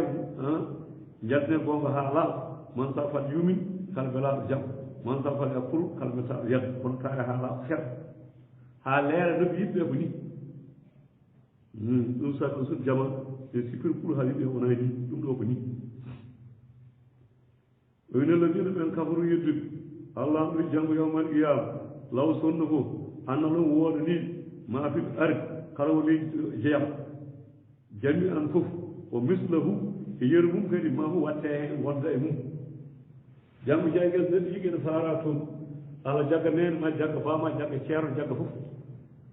jaldne gonga ha laaɓa man sa fat yumin kala belaɗo jam man sa fat yakfur kala metaɗo yadda kono kaare ha laaɓa fer ha leera nobbi yimɓe ko ni ɗum sa ɗum sot jama e sippir pour ha yimɓe wona ni ɗum ɗo ko ni o wine ladina ɓen kafaru yeddude allah ɗum janngo yawmal qiyama law sonno fof anna ɗum wooda ni ma fil arde kala wo leydi jeyam jami an fof o mislahu e yeru mum kadi ma hu watte hen wonda e mum janggo jaygel neɗɗo yigui ne faara toon ala jagga nene ma jagga bama jagga ceerno jagga fof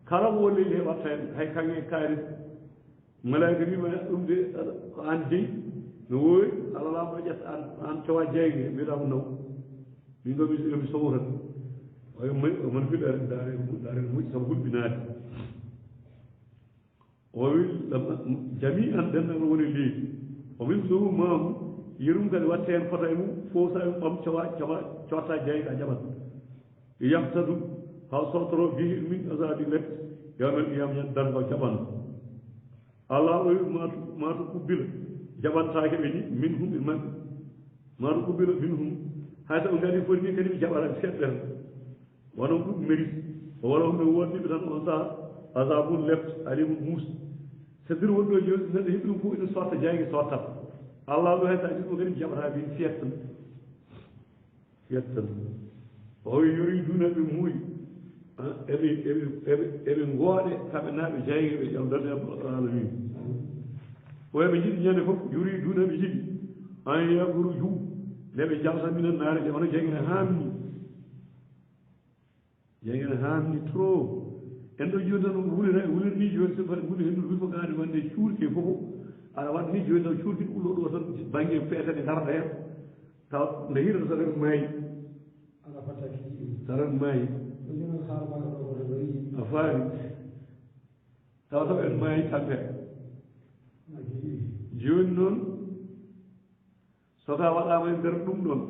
kala wo leydi he watta hen hay kange kaari malaika wima ɗum de ko an deyi no wowi allah laamɗo ƴetta an tawa jeyge mbiɗamo naw min ɗo mi sowrat omon fiɗ dare moƴƴi sabu hulɓinaade o wi jami an dendagal woni leydi o min sowu mamu yerum kadi watte hen fota e mum fof sa ɓam cotta jeyga a jaɓat yahtadu ha sotoro bihi min asabillah yawmal qiyama ñan dargo jaɓanno allah o wi matu kubbila jaɓantake ɓe ni min hum e maɓɓe matu kubbila min hum hay so ɓe gadi foti ni kadi ɓe jaɓata seɗɗen wonon ɗum mérite o wona humɓe wondiɓe tan on saha asabun left alimu muus c'est-à-dire wonɗo joni neɗɗo heɓi ɗum fof ene sotta jaygue sottat allah ɗo hay sa ɗismo kadi ɓe jaɓata min fiyat tan o wi yuriduna ɓe muuyi eɓe gooɗe kamɓe naaɓe jaygue ɓe ƴamdande alamin o eɓe jiɗi ñande fof yuriduna ɓe jiɗi an yakuru ju nde ɓe jalta minen naare ƴe wono jayguene hamni trop en ɗo joni tan wulirni joni so fati wuli hendude wifo gaade wonde cuurki fof aɗa waɗa ni joni taw cuurki ɓullo ɗo tan banggue feetede garda hen taw nde hirata saɗen maayi saɗen maayi a faami taw taw en maayi tampere joni noon soka waɗama e nder ɗum ɗon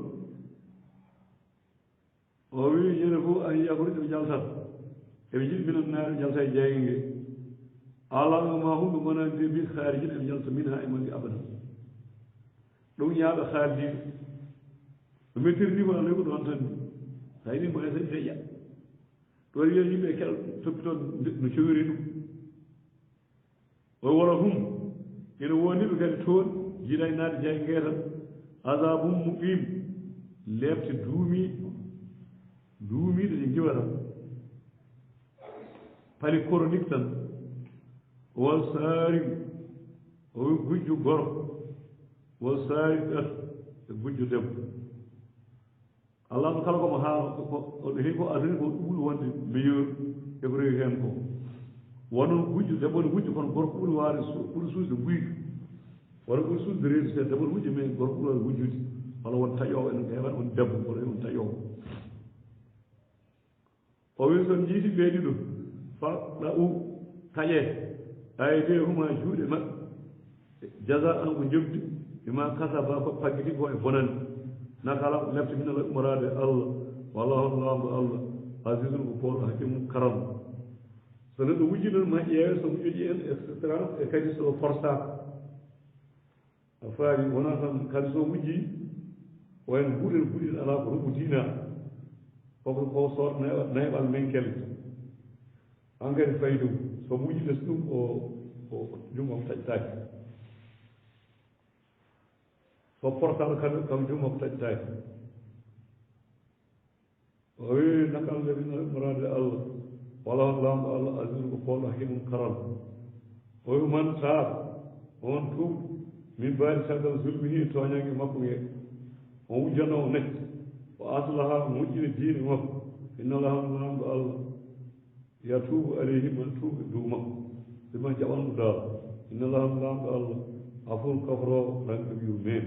o wi ñande fof an yahude ɓe jaltat eɓe jiɗi minen naare jalta e jeyge nge allah ma hunde gonande mbi haari jiɗi eɓe jalta min ha e magge abada ɗum yaaɓe haaldiɓe no mettirni ko alay ko ɗon tan ni hayni mo esa deƴƴa ɗo wiya yimɓe keɗa toppitoon no cowiri ɗum o wona hum ina woniɓe kadi toon jiiɗa e naade jeyge nge tan asabum muqim lebte duumiɗe ɗe jiwa tan pali chronique tan won saari o wi gujjo gorko won saari ɗato e gujjo debbo allah no kala komo haala oɗo heewi ko adani ko ɓuuri wonde meilleur eko rewi heen ko wonon gujjo debbo ne wujjo kono gorko ɓuuri waade ɓuuri suusde guyka wona ɓuuri suusde réussite debbo ne wujjo mais gorko ɓuuri waade wujjude walla won taƴowo ene heewan on debbo wona on taƴowo o wi son jiiti ɓeeɗi ɗum faɗɗa u taƴe ayde huma juuɗe maɓɓe jaza an ko jobdi ima kasaba ko paggiti ko e bonande nakala lefte min ala umorade allah wallahu lamdo allah azizul ko polo hakimu karam so neɗɗo wujji noon ma ƴeewe so wujjoji en et cetera e kadi so forçaka a faari wona tan kadi so wujji wayno buuɗen ala ko ruɓutina koko ko sort nayɓal menkele an kadi fayi ɗum so wujji des ɗum o jungo o taƴtaki so portal kam jungo ko taƴtaki o wi nakal lebi morade allah wala lamdo allah azizul ko polo hakimum karal o wi man taaba on tuub min baadi sagal zulmihi toñange makko ye on wujjano o necce o aslaha moƴƴina diine makko inna allaha lamdo allah yatubu alayhi man tuuɓe dow makko ɗuman jaɓanɗo daal inna allaha lamdo allah afun kafrowo ranɓe yurmeen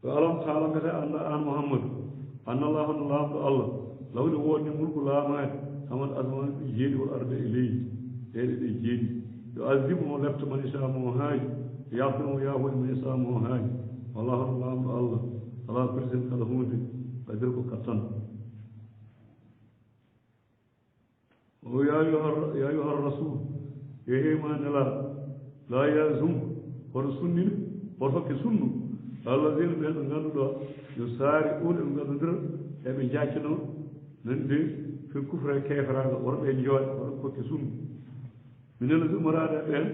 to alam taala mbete anda an mouhammadou anna allaha no lamdo allah lawde wonde mulko laamade haman asmane ɗo jeeɗi wol arde e leydi ɗeɗe ɗe jeeɗi yo azibu mo lefta man isa mo haaji yafino yahude man isa mo haaji wallahu no lamdo allah ala kulli kala hunde kadir ko kattan o ya ayuha rasul yehema nela la yazum kono sunnina woto hokke sunnu allahina ɓen ɓe ngannduɗa yo saari ɗuɗe ɓe ngannudira eɓe jaccino nande fi kufra keferaga woto ɓe jooɗe woto hokke sunnu minene umaraɗe ɓen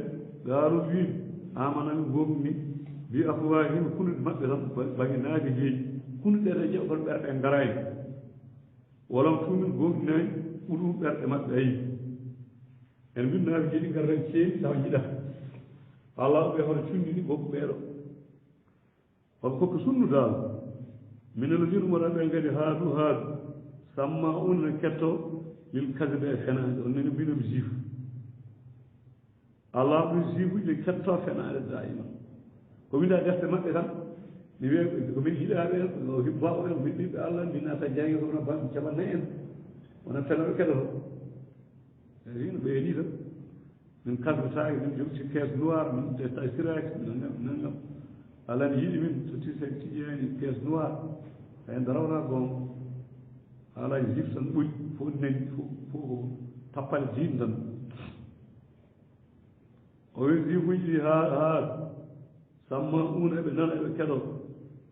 gaaru wi amanami gomni mbi afwahima kunuɗe maɓɓe tan baŋe naade heeji kunuɗe ɗe jeeɓa kono ɓerɗe garani walam tumin gomɗinani ɓuɗum ɓerɗe maɓɓe ayi en mbinnaɓe jeeɗi garren ceeni taw jiɗa allah ɓe hoto cundini gokku ɓeeɗo hoto kokko sunnu dal minene lin umara ɓen kadi haadu samma un ne ketto lil kasibe e fenade on nene mbinomi jif allah ɗum jifuji ne ketto fenade dayima ko winda defte maɓɓe tan mi wiya komin hiɗaɓe en o hibbaɓe en ɓiɓɓe allah mi nata jangge ko wona banque caɓanna en wona fenoɓe keɗoto hino ɓeeni tan min kalfataki min jogti caisse noire min desta siraki nangam allah ne yiɗi min so tiƴƴani caisse noire hay darawna gonga haala jif tan ɓuuri fof nani fof tappale diin tan o wi jifuji ɗi ha samma un eɓe nana eɓe keɗo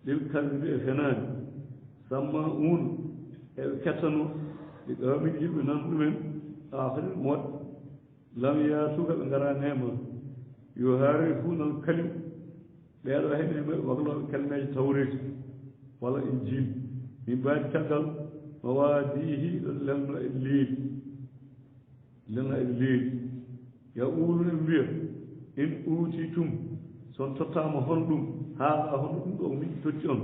ɗil kalmiɗe e fenani samma un eɓe kettano ɗi ɗawmin yimɓe nan ɗumen akhiri moɗ lam yatuka ɓe ngara nema yo haari fuu nan kalim ɓeeɗo heɓe wagloɓe kalmeje tawreti walla injil min mbaadi caggal mawadihi ɗon lelno e leeli ya ɓuurune mbiya in uutitum son tottama hono ɗum haala hono ɗum ɗo min totti on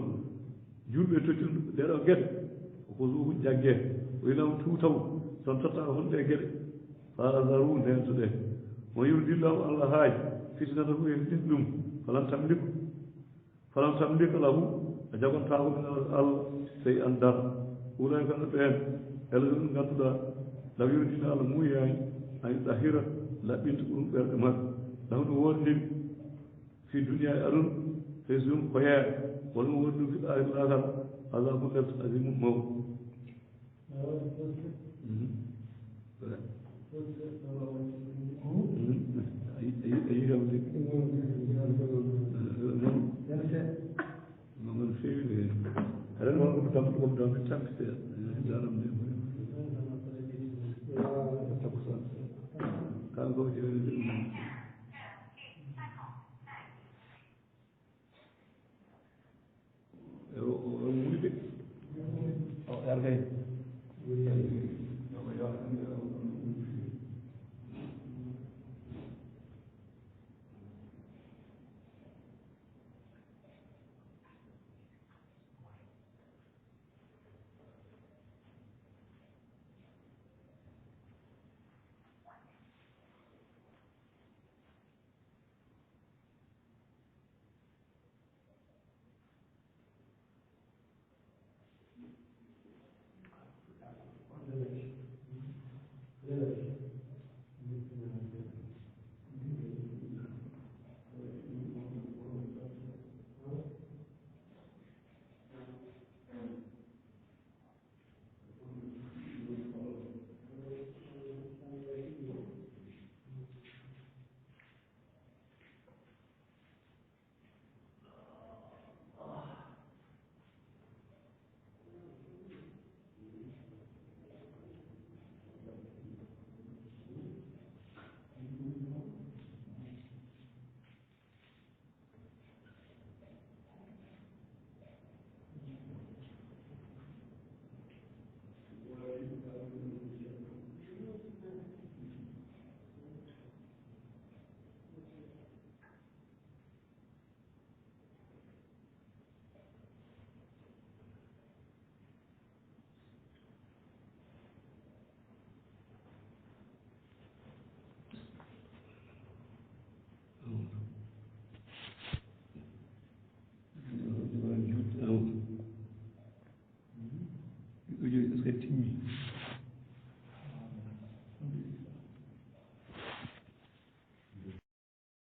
julɓe totti on ɗeɗo gueɗe ko zuhu jagge o inam tuutaw son tottama hono ɗe gueɗe fazaru ndentoɗe mo yurdillahu allah haaji fitnata ko en ɗin ɗum falan tamlika lahu a jagontako min allah sey an dar ɓuuray kono ɓen ela ɗum ngannduɗa law yurdilla allah muyani ani ɗahira laɓɓinta ɗum ɓerɗe maɓɓe law ɗum wondiri في الدنيا أرن فيزوم خيال والمولد في الآخر عذاب عظيم موت أي جملة من فيه هذا ما هو بتعمل بالتمثيل دارم ده كان هو ولد أرجع